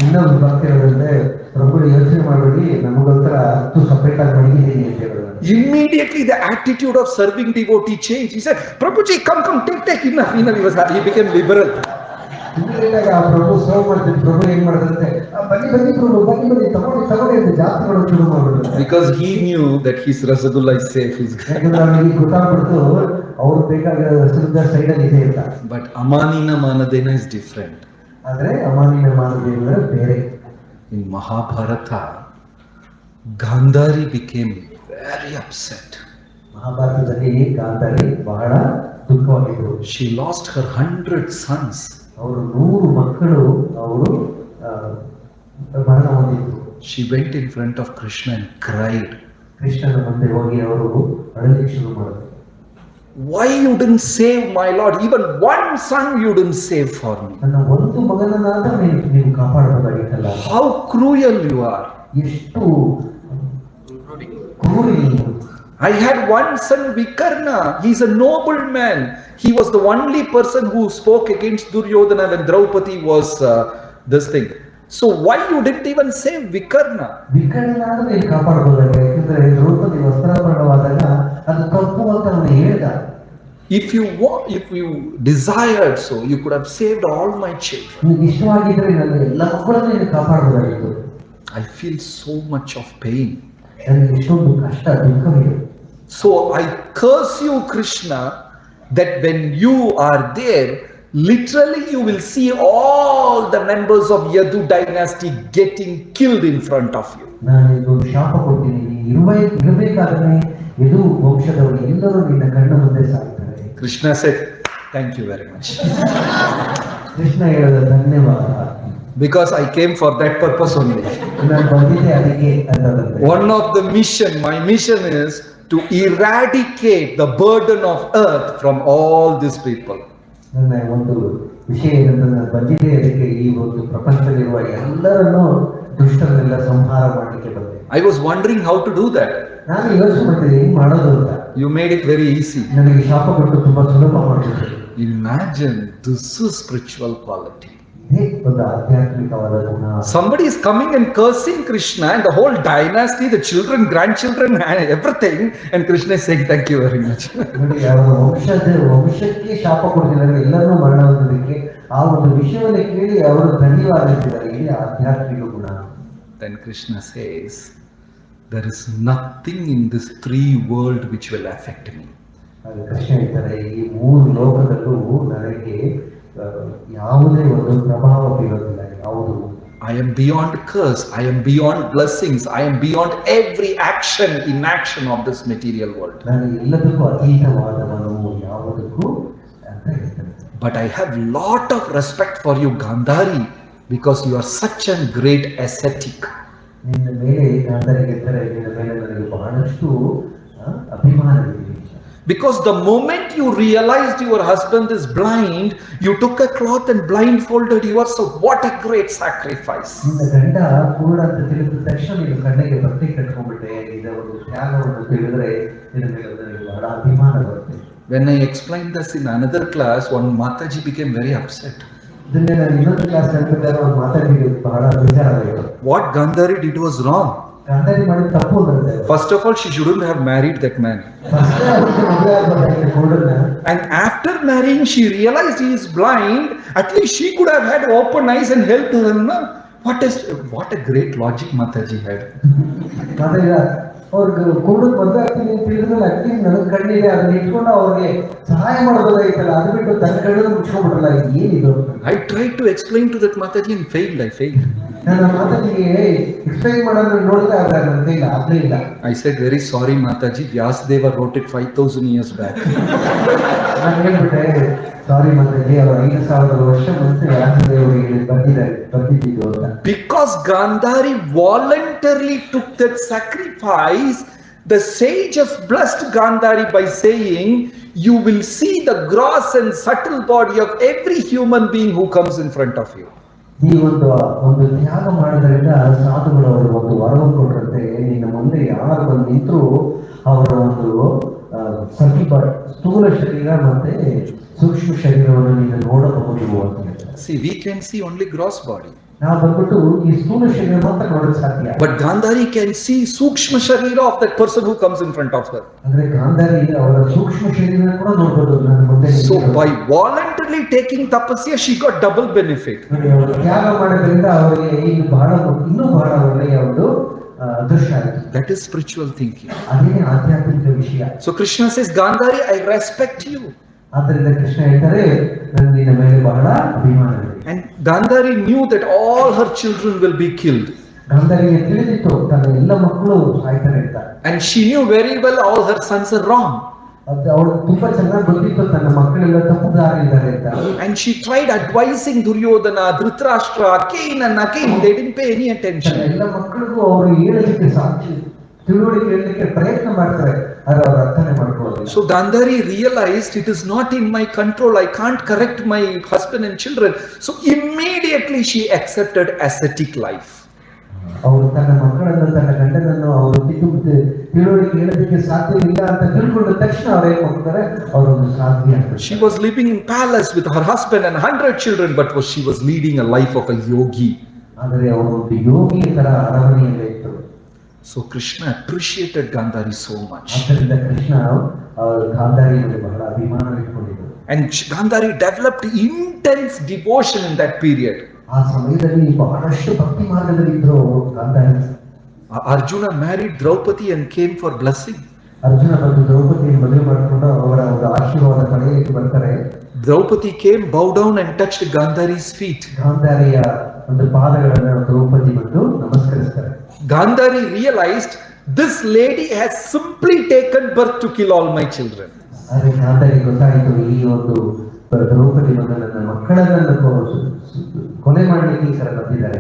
ಇನ್ನೊಂದು ಭಕ್ತಿ ಹೇಳಿದ್ರೆ, ಪ್ರಭು ಯೋಚನೆ ಮಾಡಬೇಡಿ, ನಮಗೋಸ್ಕರ 10 ಸಪರೇಟ್ ಆಗಿ ಮಡಗಿದ್ದೀನಿ ಅಂತ ಹೇಳಿದ್ರು. Immediately the attitude of serving devotee changed. He said, Prabhuji, come, take enough. He became liberal. ಇಲ್ಲಿಂದಾಗ ಆ ಪ್ರಭು ಸರ್ವ್ ಮಾಡ್ತೀನಿ. ಪ್ರಭು ಏನ್ ಮಾಡಿದಂತೆ, ಬನ್ನಿ ಪ್ರಭು, ಬನ್ನಿ ತಗೊಳ್ಳಿ ಅಂತ ಜಾಸ್ತಿ ಮಾಡೋದು ಶುರು ಮಾಡಿದ್ರು. Because he knew that his rasgulla is safe. ಯಾಕಂದ್ರೆ ಅವ್ರಿಗೆ ಗೊತ್ತಾಗ್ಬಿಡ್ತು ಅವ್ರು ಬೇಕಾಗಿರೋ ರಸಗುಲ್ಲ ಸೈಡಲ್ಲಿ ಇದೆ ಅಂತ. But amanina manadena is different. ಆದ್ರೆ ಅಮಾನಿನ ಮಾನದೇವರ ಬೇರೆ. In Mahabharata, Gandhari became very upset. ಮಹಾಭಾರತದಲ್ಲಿ ಗಾಂಧಾರಿ ಬಹಳ ದುಃಖವಾಗಿದ್ರು. She lost her 100 sons. ಅವರು 100 ಮಕ್ಕಳು ಅವರು ಮರಣ ಹೊಂದಿದ್ರು. She went in front of Krishna and cried. ಕೃಷ್ಣನ ಮುಂದೆ ಹೋಗಿ ಅವರು ಅಳಲಿಕ್ಕೆ ಶುರು ಮಾಡಿದ್ರು. Why you didn't save my Lord? Even one son you didn't save for me. ನನ್ನ ಒಂದು ಮಗನನ್ನಾದ್ರೂ ನೀವು ಕಾಪಾಡಬಹುದಾಗಿತ್ತಲ್ಲ. How cruel you are. ಎಷ್ಟು ಕ್ರೂರಿ ನೀವು. I had one son, Vikarna. He's a noble man. He was the only person who spoke against Duryodhana when Draupadi was this thing. So why you didn't even save Vikarna? ವಿಕರ್ಣನಾದ್ರೂ ನೀವು ಕಾಪಾಡಬಹುದಾಗಿದೆ. ಯಾಕಂದ್ರೆ ದ್ರೌಪದಿ ವಸ್ತ್ರಾಭರಣವಾದಾಗ ಅದು ತಪ್ಪು ಅಂತ ಅವನು ಹೇಳ್ದ. If you desired so, you could have saved all my children. ನಿಮಗೆ ಇಷ್ಟವಾಗಿದ್ರೆ ನನ್ನ ಎಲ್ಲ ಮಕ್ಕಳನ್ನು ನೀವು ಕಾಪಾಡಬಹುದಾಗಿತ್ತು. I feel so much of pain. ನನಗೆ ಎಷ್ಟೊಂದು ಕಷ್ಟ, ದುಃಖವಿದೆ. So I curse you, Krishna, that when you are there, literally you will see all the members of Yadu dynasty getting killed in front of you. ನಾನು ಇದೊಂದು ಶಾಪ ಕೊಡ್ತೀನಿ, ಇರಬೇಕಾದ್ರೆ ಯದು ವಂಶದವರು ಎಲ್ಲರೂ ನಿನ್ನ ಕಣ್ಣ ಮುಂದೆ ಸಾಯ್ತಾರೆ. Krishna said, thank you very much. Krishna ಹೇಳಿದ ಧನ್ಯವಾದ, Because I came for that purpose only. ನಾನು ಬಂದಿದ್ದೆ ಅದಕ್ಕೆ ಅಂತಂದ್ರೆ. One of the my mission is to eradicate the burden of earth from all these people. ನನ್ನ ಒಂದು ವಿಷಯ ಏನಂತಂದ್ರೆ ನಾನು ಬಂದಿದ್ದೆ ಅದಕ್ಕೆ, ಈ ಒಂದು ಪ್ರಪಂಚದಲ್ಲಿರುವ ಎಲ್ಲರನ್ನು ದುಷ್ಟರನ್ನೆಲ್ಲ ಸಂಹಾರ ಮಾಡಲಿಕ್ಕೆ ಬಂದೆ. I was wondering how to do that. ನಾನು ಯೋಚನೆ ಮಾಡ್ತಿದ್ದೆ ಹೆಂಗ್ ಮಾಡೋದು ಅಂತ. You made it very easy. ನನಗೆ ಶಾಪ ಕೊಟ್ಟು ತುಂಬಾ ಸುಲಭ ಮಾಡಿಬಿಟ್ಟೆ. Imagine, this is spiritual quality. ಇದೇ ಒಂದು ಆಧ್ಯಾತ್ಮಿಕವಾದ ಗುಣ. Somebody is coming and cursing Krishna and the whole dynasty, the children, grandchildren, and everything, and Krishna is saying thank you very much. ನೋಡಿ, ಅವರ ವಂಶಕ್ಕೆ ಶಾಪ ಕೊಡ್ತಿದ್ದಾರೆ, ಎಲ್ಲರನ್ನೂ ಮರಣ ಹೊಂದೋದಕ್ಕೆ. ಆ ಒಂದು ವಿಷಯವನ್ನು ಕೇಳಿ ಅವರು ಧನ್ಯವಾದ ಹೇಳ್ತಿದ್ದಾರೆ. ಇದೇ ಆಧ್ಯಾತ್ಮಿಕ ಗುಣ. Then Krishna says, there is nothing in this three world which will affect me. ಆಗ ಕೃಷ್ಣ ಹೇಳ್ತಾರೆ, ಈ ಮೂರು ಲೋಕದಲ್ಲೂ ನನಗೆ ಯಾವುದೇ ಒಂದು ಪ್ರಭಾವ ಬೀರೋದಿಲ್ಲ. ಯಾವುದು? I am beyond curse, I am beyond blessings, I am beyond every action, inaction of this material world. ನಾನು ಎಲ್ಲದಕ್ಕೂ ಅತೀತವಾದವನು, ಯಾವುದಕ್ಕೂ ಅಂತ ಹೇಳ್ತಾರೆ. But I have lot of respect for you, Gandhari, because you are such a great ascetic. ನಿನ್ನ ಮೇಲೆ ಗಾಂಧಾರಿಗೆ ಹೇಳ್ತಾರೆ, ನಿನ್ನ ಮೇಲೆ ನನಗೆ ಬಹಳಷ್ಟು ಅಭಿಮಾನವಿದೆ. Because the moment you realized your husband is blind, you took a cloth and blindfolded yourself. What a great sacrifice. ನಿನ್ನ ಗಂಡ ಕೂಡ ಅಂತ ತಿಳಿದ ತಕ್ಷಣ ನೀನು ಕಣ್ಣಿಗೆ ಬಟ್ಟೆ ಕಟ್ಕೊಂಡ್ಬಿಟ್ಟೆ. ನಿನ್ನ ಒಂದು ತ್ಯಾಗವನ್ನು ತಿಳಿದ್ರೆ ನಿನ್ನ ಮೇಲೆ ನನಗೆ ಬಹಳ ಅಭಿಮಾನ ಬರುತ್ತೆ. When I explained this in another class, one Mataji became very upset. ಇದನ್ನೇ ನಾನು ಇನ್ನೊಂದು ಕ್ಲಾಸ್ ಕಲಿತಿದ್ದಾಗ ಒಂದು ಮಾತಾಡಿದ್ದು ಬಹಳ ಬೇಜಾರಾಯಿತು. What Gandhari did was wrong. Gandhari ಮಾಡಿದ ತಪ್ಪು ಅಂದ್ರೆ, First of all, she shouldn't have married that man. And after marrying, she realized he is blind. At least she could have had open eyes and helped him. No? What a great logic Mataji had. ಅವ್ರಿಗೆ ಕುರುಡಕ್ಕೆ ಮದುವೆ ಆಗ್ತೀನಿ ಅಂತ ಹೇಳಿದ್ರೆ at least ನನಗೆ ಕಣ್ಣಿದೆ, ಅದನ್ನ ಇಟ್ಕೊಂಡು ಅವ್ರಿಗೆ ಸಹಾಯ ಮಾಡೋದಾಯ್ತಲ್ಲ, ಅದು ಬಿಟ್ಟು ತನ್ನ ಕಣ್ಣನ್ನು ಮುಚ್ಕೊಂಡ್ಬಿಟ್ರಲ್ಲ, ಏನಿದು? I tried to explain to that Mataji and failed. I failed. ನಾನು ಮಾತಾಜಿಗೆ ಎಕ್ಸ್ಪ್ಲೈನ್ ಮಾಡೋದು ನೋಡಿದ್ರೆ ಆದ್ರೆ ನನ್ನ ಕೈಲಿ ಆಗ್ಲೇ ಇಲ್ಲ. I said, very sorry Mataji, Rshabha Deva wrote it 5,000 years back. ನಾನು ಹೇಳ್ಬಿಟ್ಟೆ, ಸಾರಿ ಮಾತಾಜಿ, ಅವರು 5,000 ವರ್ಷ ಮುಂಚೆ ವ್ಯಾಸದೇವರಿಗೆ ಬಂದಿದ್ದು ಅಂತ. Because Gandhari voluntarily took that sacrifice, the sages blessed Gandhari by saying, you will see the gross and subtle body of every human being who comes in front of you. ಈ ಒಂದು ತ್ಯಾಗ ಮಾಡೋದ್ರಿಂದ ಸಾಧುಗಳು ಅವರು ಒಂದು ವರವನ್ನು ಕೊಟ್ಟರಂತೆ, ನಿನ್ನ ಮುಂದೆ ಯಾರು ಬಂದು ನಿಂತರೂ ಅವರ ಒಂದು ಸ್ಥೂಲ ಶರೀರ ಮತ್ತೆ ಸೂಕ್ಷ್ಮ ಶರೀರವನ್ನು ನೀನು ನೋಡಬಹುದು ಅಂತ ಹೇಳ್ತಾರೆ. See, we can see only gross body. ನಾವು ಬಂದ್ಬಿಟ್ಟು ಈ ಸ್ಥೂಲ ಶರೀರ ಮಾತ್ರ ನೋಡೋದು ಸಾಧ್ಯ. But Gandhari can see Sukshma Sharira of that person who comes in front of her. ಅಂದ್ರೆ ಗಾಂಧಾರಿ ಅವರ ಸೂಕ್ಷ್ಮ ಶರೀರ ಕೂಡ ನೋಡಬಹುದು ನನ್ನ ಮುಂದೆ. So by voluntarily taking tapasya, she got double benefit. ಅವರು ತ್ಯಾಗ ಮಾಡೋದ್ರಿಂದ ಅವರಿಗೆ ಇನ್ನೂ ಬಹಳ ಒಳ್ಳೆಯ ಒಂದು ಅದೃಷ್ಟ ಆಯಿತು. That is spiritual thinking. ಅದೇ ಆಧ್ಯಾತ್ಮಿಕ ವಿಷಯ. So Krishna says, Gandhari, I respect you. ಆದ್ದರಿಂದ ಕೃಷ್ಣ ಹೇಳ್ತಾರೆ, ನನಗೆ ನಿನ್ನ ಮೇಲೆ ಬಹಳ ಅಭಿಮಾನವಿದೆ. And Gandhari knew that all her children will be killed. ಗಾಂಧಾರಿಗೆ ತಿಳಿದಿತ್ತು ತನ್ನ ಎಲ್ಲ ಮಕ್ಕಳು ಸಾಯ್ತಾರೆ ಅಂತ. And she knew very well all her sons are wrong. ಅದು ಅವಳು ತುಂಬಾ ಚೆನ್ನಾಗಿ ಗೊತ್ತಿತ್ತು ತನ್ನ ಮಕ್ಕಳೆಲ್ಲ ತಪ್ಪು ದಾರಿಯಿದ್ದಾರೆ ಅಂತ. And she tried advising Duryodhana, Dhritarashtra again and again. They didn't pay any attention. ಎಲ್ಲ ಮಕ್ಕಳಿಗೂ ಅವರು ಹೇಳಲಿಕ್ಕೆ ಸಾಕ್ಷಿ ತಿಳುವಳಿಕೆ ಹೇಳಲಿಕ್ಕೆ ಪ್ರಯತ್ನ ಮಾಡ್ತಾರೆ, ಆದ್ರೆ ಅವರು ಅರ್ಥನೆ ಮಾಡ್ಕೊಳ್ಳೋದಿಲ್ಲ. So Gandhari realized it is not in my control. I can't correct my husband and children. So immediately she accepted ascetic life. ಅವರು ತನ್ನ ಮಕ್ಕಳನ್ನು ತನ್ನ ಗಂಡನನ್ನು ಅವರು ತಿಳುವಳಿಕೆ ಹೇಳೋದಕ್ಕೆ ಸಾಧ್ಯವಿಲ್ಲ ಅಂತ ತಿಳ್ಕೊಂಡ ತಕ್ಷಣ ಅವ್ರು ಏನ್ ಮಾಡ್ತಾರೆ, ಅವರೊಂದು ಸಾಧ್ಯ. She was living in palace with her husband and 100 children, but she was leading a life of a yogi. ಆದರೆ ಅವರು ಒಂದು ಯೋಗಿಯ ತರ ಅರಮನೆಯಲ್ಲೇ ಇತ್ತು. So Krishna appreciated Gandhari so much. ಆದ್ದರಿಂದ ಕೃಷ್ಣ ಗಾಂಧಾರಿ ಮೇಲೆ ಬಹಳ ಅಭಿಮಾನ ಇಟ್ಕೊಂಡಿದ್ರು. And Gandhari developed intense devotion in that period. ಆ ಸಮಯದಲ್ಲಿ ಬಹಳಷ್ಟು ಭಕ್ತಿ ಮಾರ್ಗದಲ್ಲಿ ಇದ್ರು Gandhari. Arjuna married Draupadi and came for blessing. Arjuna ಬಂದು ದ್ರೌಪದಿಯನ್ನು ಮದುವೆ ಮಾಡಿಕೊಂಡು ಅವರ ಒಂದು ಆಶೀರ್ವಾದ ಪಡೆಯಲಿಕ್ಕೆ ಬರ್ತಾರೆ. Draupadi came, bowed down and touched Gandhari's feet. ಗಾಂಧಾರಿಯ ಒಂದು ಪಾದಗಳನ್ನು ದ್ರೌಪದಿ ಬಂದು ನಮಸ್ಕರಿಸ್ತಾರೆ. Gandhari realized this lady has simply taken birth to kill all my children. ಆದರೆ ಗಾಂಧಾರಿ ಗೊತ್ತಾಯಿತು ಈ ಒಂದು ದ್ರೌಪದಿ ಬಂದು ನನ್ನ ಮಕ್ಕಳನ್ನು ಕೊಲೆ ಮಾಡಲಿಕ್ಕೆ ಈ ಥರ ಬಂದಿದ್ದಾರೆ.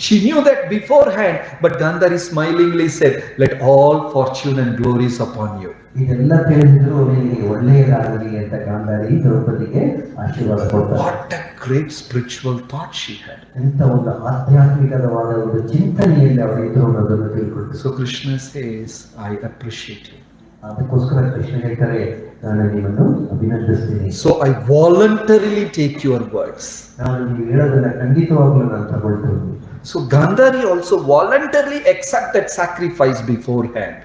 She knew that beforehand, but Gandhari smilingly said, "Let all fortune and glories upon you." ಇದೆಲ್ಲ ತಿಳಿದಿದ್ರು ನಿನಗೆ ಒಳ್ಳೆಯದಾಗಲಿ ಅಂತ ಗಾಂಧಾರಿ ದ್ರೌಪದಿಗೆ ಆಶೀರ್ವಾದ ಕೊಡ್ತಾರೆ. What a great spiritual thought she had. ಎಂತ ಒಂದು ಆಧ್ಯಾತ್ಮಿಕವಾದ ಒಂದು ಚಿಂತನೆಯಲ್ಲಿ ಅವರಿದ್ರು ಅನ್ನೋದನ್ನು ತಿಳ್ಕೊಳ್ತಾರೆ. So Krishna says, "I appreciate you." ಅದಕ್ಕೋಸ್ಕರ ಕೃಷ್ಣ ಹೇಳ್ತಾರೆ, ನಾನು ನಿಮ್ಮನ್ನು ಅಭಿನಂದಿಸ್ತೀನಿ. So I voluntarily take your words. ನಾನು ನೀವು ಹೇಳೋದನ್ನ ಖಂಡಿತವಾಗ್ಲೂ ನಾನು ತಗೊಳ್ತೀನಿ. So Gandhari also voluntarily accept that sacrifice beforehand.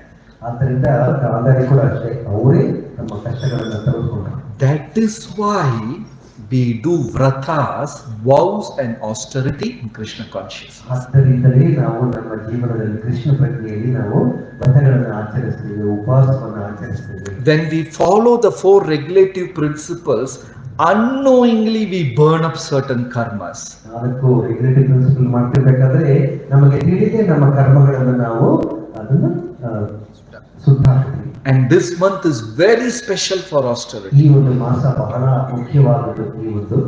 ಆದ್ದರಿಂದ ಗಾಂಧಾರಿ ಕೂಡ ಅಷ್ಟೇ, ಅವರೇ ನಮ್ಮ ಕಷ್ಟಗಳನ್ನು ತಗೊಳ್ಕೊಂಡ್ರು. That is why we do vratas, vows and austerity in Krishna consciousness. ಆದ್ದರಿಂದಲೇ ನಾವು ನಮ್ಮ ಜೀವನದಲ್ಲಿ ಕೃಷ್ಣ ಪ್ರಜ್ಞೆಯಲ್ಲಿ ನಾವು ವ್ರತಗಳನ್ನು ಆಚರಿಸ್ತೇವೆ, ಉಪವಾಸವನ್ನು ಆಚರಿಸ್ತೇವೆ. When we follow the four regulative principles, unknowingly we burn up certain karmas. ಅದಕ್ಕೂ ರೆಗ್ಯುಲೇಟಿವ್ ಪ್ರಿನ್ಸಿಪಲ್ ಮಾಡ್ತಿರ್ಬೇಕಾದ್ರೆ ನಮಗೆ ತಿಳಿದೇ ನಮ್ಮ ಕರ್ಮಗಳನ್ನು ನಾವು ಅದನ್ನು ಸುತ್ತಾಡ್ತೀವಿ. And this month is very special for austerity. ಈ ಒಂದು ಮಾಸ ಬಹಳ ಮುಖ್ಯವಾದದ್ದು ಈ ಒಂದು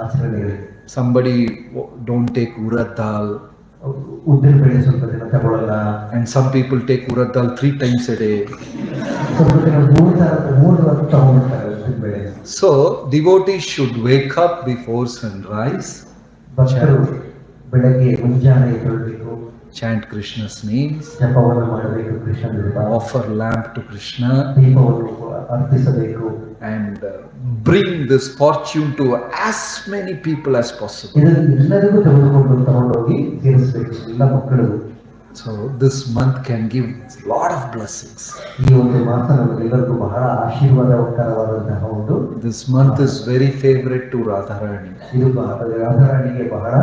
ಆಚರಣೆಗಳಿಗೆ. Somebody don't take urad dal, ಉದ್ದಿನ ಬೇಳೆ ಸ್ವಲ್ಪ ದಿನ ತಗೊಳ್ಳಲ್ಲ, and some people take urad dal 3 times a day. ಸ್ವಲ್ಪ ದಿನ ಮೂರು ಹೊತ್ತು ತಗೊಂಡ್ಬಿಡ್ತಾರೆ ಉದ್ದಿನ ಬೇಳೆ. So devotees should wake up before sunrise, ಭಕ್ತರು ಬೆಳಗ್ಗೆ ಮುಂಜಾನೆ ಎದ್ದೇಳಬೇಕು, chant Krishna's names, ಜಪವನ್ನು ಮಾಡಬೇಕು, ಕೃಷ್ಣನ offer lamp to Krishna, ದೀಪವನ್ನು ಅರ್ಪಿಸಬೇಕು, and bring this fortune to as many people as possible. ಇದನ್ನು ಎಲ್ಲರಿಗೂ ತಗೊಂಡೋಗಿ ಸೇರಿಸಬೇಕು, ಎಲ್ಲ ಮಕ್ಕಳಿಗೂ. So this month can give lot of blessings. ಈ ಒಂದು ಮಾಸ ನಮಗೆಲ್ಲರಿಗೂ ಬಹಳ ಆಶೀರ್ವಾದಕರವಾದಂತಹ ಒಂದು. This month is very favorite to Radharani. ಇದು ರಾಧಾರಾಣಿಗೆ ಬಹಳ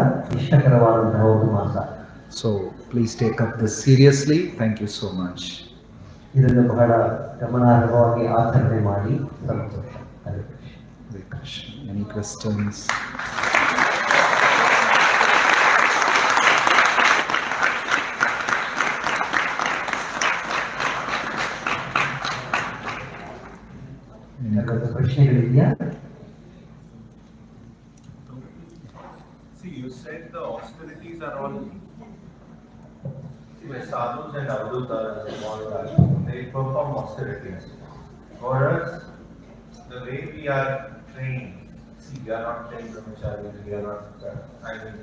ಇಷ್ಟಕರವಾದಂತಹ ಒಂದು ಮಾಸ. So please take up this seriously. Thank you so much. ಇದನ್ನು ಬಹಳ ಗಮನಾರ್ಹವಾಗಿ ಆಚರಣೆ ಮಾಡಿ ಸಂತೋಷ. Hare Krishna. Hare Krishna. Any questions? ಯಾರಾದ್ರೂ ಪ್ರಶ್ನೆಗಳಿದೆಯಾ? See, you said the austerities are all. See, the sadhus and avdutas and all that, they perform austerities. For us, the way we are trained, see, we are not trained brahmacharis, we are not,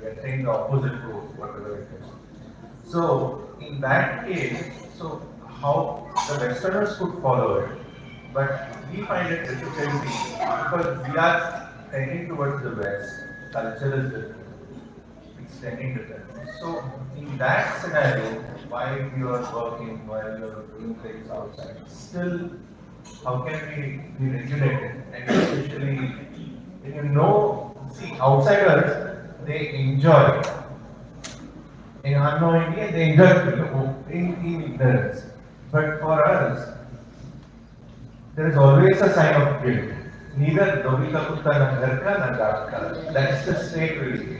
we are trained the opposite to whatever it is. So, in that case, so how the Westerners could follow it, but we find it difficult because we are tending towards the West. Culture is different. It's tending different. So in that scenario, while you are working, while you are doing things outside, still how can we be regulated? And especially when you know, see, outsiders, they enjoy. In unknowingly, they enjoy in ignorance. But for us, there is always a sign of guilt. Neither Dovika Kutta na Gharka na Ghatka. That's the state really.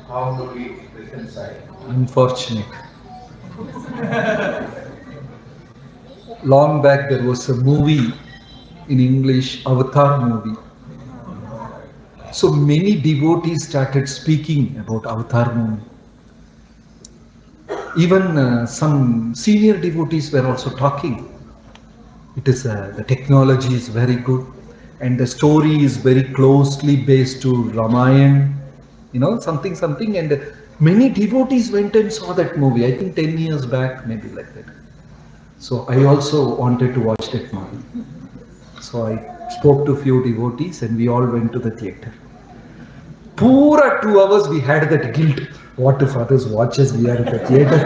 How do we reconcile? Unfortunate. Long back there was a movie in English, Avatar movie. So many devotees started speaking about Avatar movie. Even some senior devotees were also talking. It is the technology is very good, and the story is very closely based to Ramayana, something, and many devotees went and saw that movie. I think 10 years back, maybe like that. So I also wanted to watch that movie. So I spoke to few devotees, and we all went to the theater. Pura 2 hours we had that guilt. What if others watch us? We are at the theater.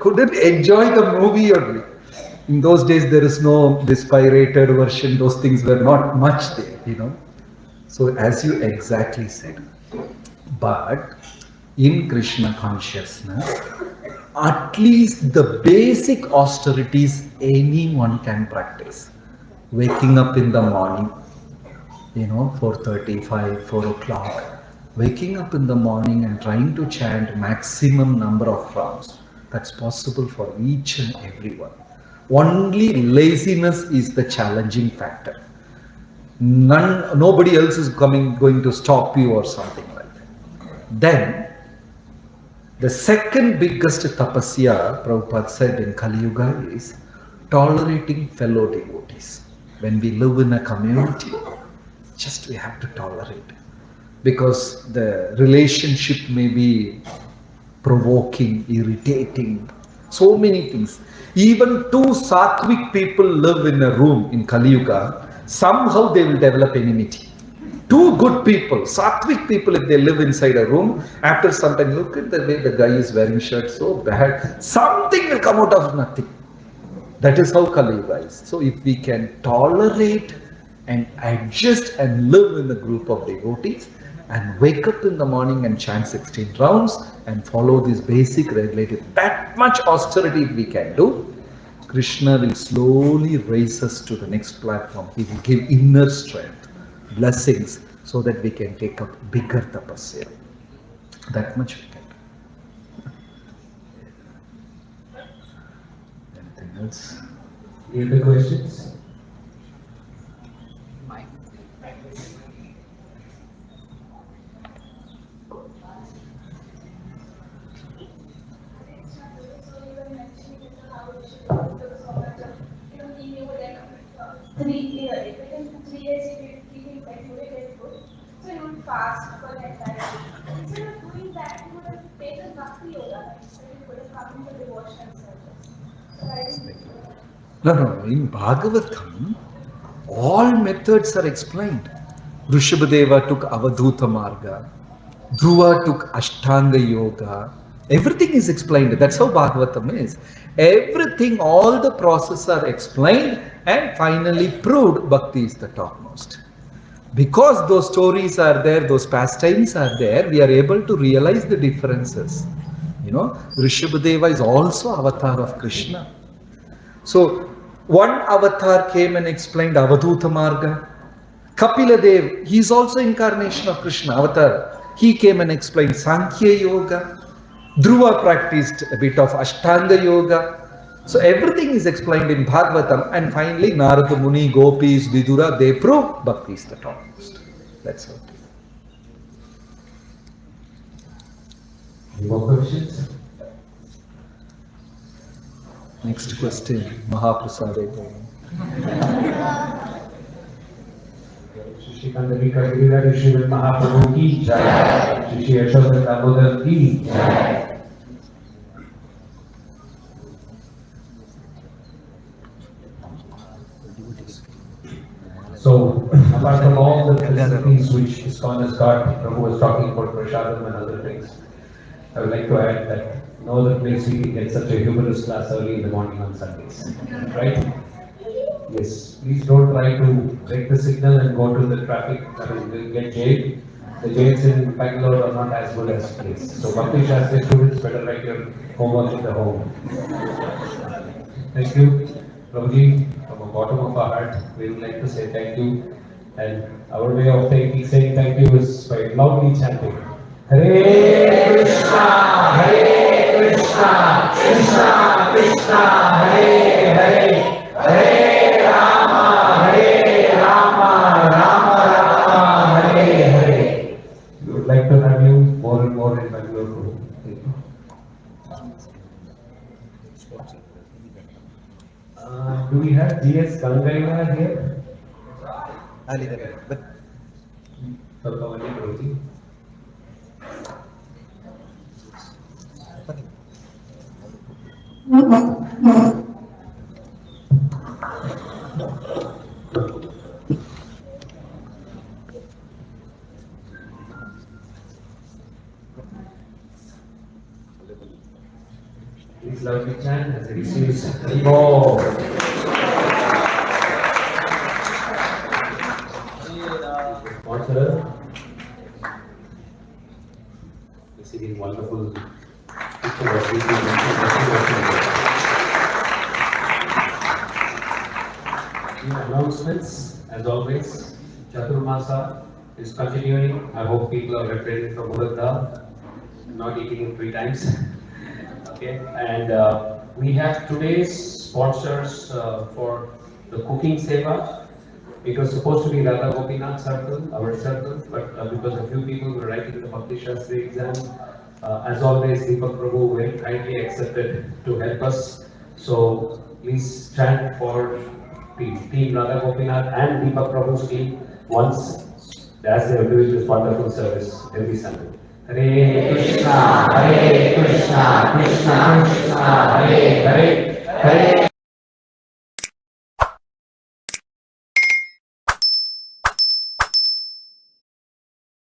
couldn't enjoy the movie only. In those days, there is no this pirated version. Those things were not much there, So as you exactly said, but in Krishna consciousness, at least the basic austerities anyone can practice. Waking up in the morning, 4:35, 4 o'clock. Waking up in the morning and trying to chant maximum number of rounds. That's possible for each and everyone. Only laziness is the challenging factor. Nobody else is going to stop you or something like that. Then, the second biggest tapasya, Prabhupada said in Kali Yuga, is tolerating fellow devotees. When we live in a community, just we have to tolerate. Because the relationship may be provoking, irritating, so many things. Even two sattvic people live in a room in Kali Yuga, somehow they will develop enmity. Two good people, sattvic people, if they live inside a room, after some time, look at the way the guy is wearing shirt, so bad. Something will come out of nothing. That is how Kali Yuga is. So if we can tolerate and adjust and live in a group of devotees and wake up in the morning and chant 16 rounds and follow this basic regulative, that much austerity we can do, Krishna will slowly raise us to the next platform. He will give inner strength, blessings, so that we can take up bigger tapasya. That much we can do. Anything else? Any other questions? Within 3 years, if you keep it regulated food, so you would fast for the entire day. Instead of doing that, you would have taken bhakti yoga, so you would have come into devotion service. So I think No. In Bhagavatham, all methods are explained. Rshabha Deva took Avadhuta Marga, Dhruva took Ashtanga Yoga. Everything is explained. That's how Bhagavatham is. Everything, all the processes are explained and finally proved Bhakti is the topmost. Because those stories are there, those pastimes are there, we are able to realize the differences. You know, Rshabha Deva is also avatar of Krishna. So, one avatar came and explained Avadhuta Marga. Kapila Dev, he is also incarnation of Krishna, avatar. He came and explained Sankhya Yoga. Dhruva practiced a bit of Ashtanga Yoga. So everything is explained in Bhagavatam, and finally Narada Muni, Gopis, Vidura, they prove Bhakti is the topmost. That's all. Any more questions? Next question, Mahaprasade. Shri Kandavika Giridhar Shri Mahaprabhu ki jai. Shri Rshabha Deva ki jai. So, apart from all the facilities which ISKCON has got, Prabhu was talking about Prashadam and other things, I would like to add that no other place we can get such a humorous class early in the morning on Sundays, right? Yes, please don't try to break the signal and go to the traffic, you'll get jailed. The jails in Bangalore are not as good as place. So, Bhakti Shastra students better write your homework in the home. Thank you, Prabhuji. From the bottom of our heart, we would like to say thank you. And our way of saying thank you is by loudly chanting. Hare Krishna, Krishna Krishna, Hare Hare, Hare Rama, Rama Rama, Hare Hare. We would like to have you more and more in Bangalore too. Thank you. Do we have GS Gangaiva here? Pavani Prabhuji. Please loudly chant as he receives more. Sponsor, receiving wonderful picture of announcements, as always. Chaturmasa is continuing. I hope people are refraining from Urad, not eating it 3 times. Okay, and we have today's sponsors for the cooking seva. It was supposed to be Radha Gopinath circle, our circle, but because a few people were writing the Bhakti Shastri exam, as always, Deepak Prabhu very kindly accepted to help us. So please chant for team Radha Gopinath and Deepak Prabhu's team once as they are doing this wonderful service every Sunday. Hare Krishna, Krishna Krishna, Hare Hare, Hare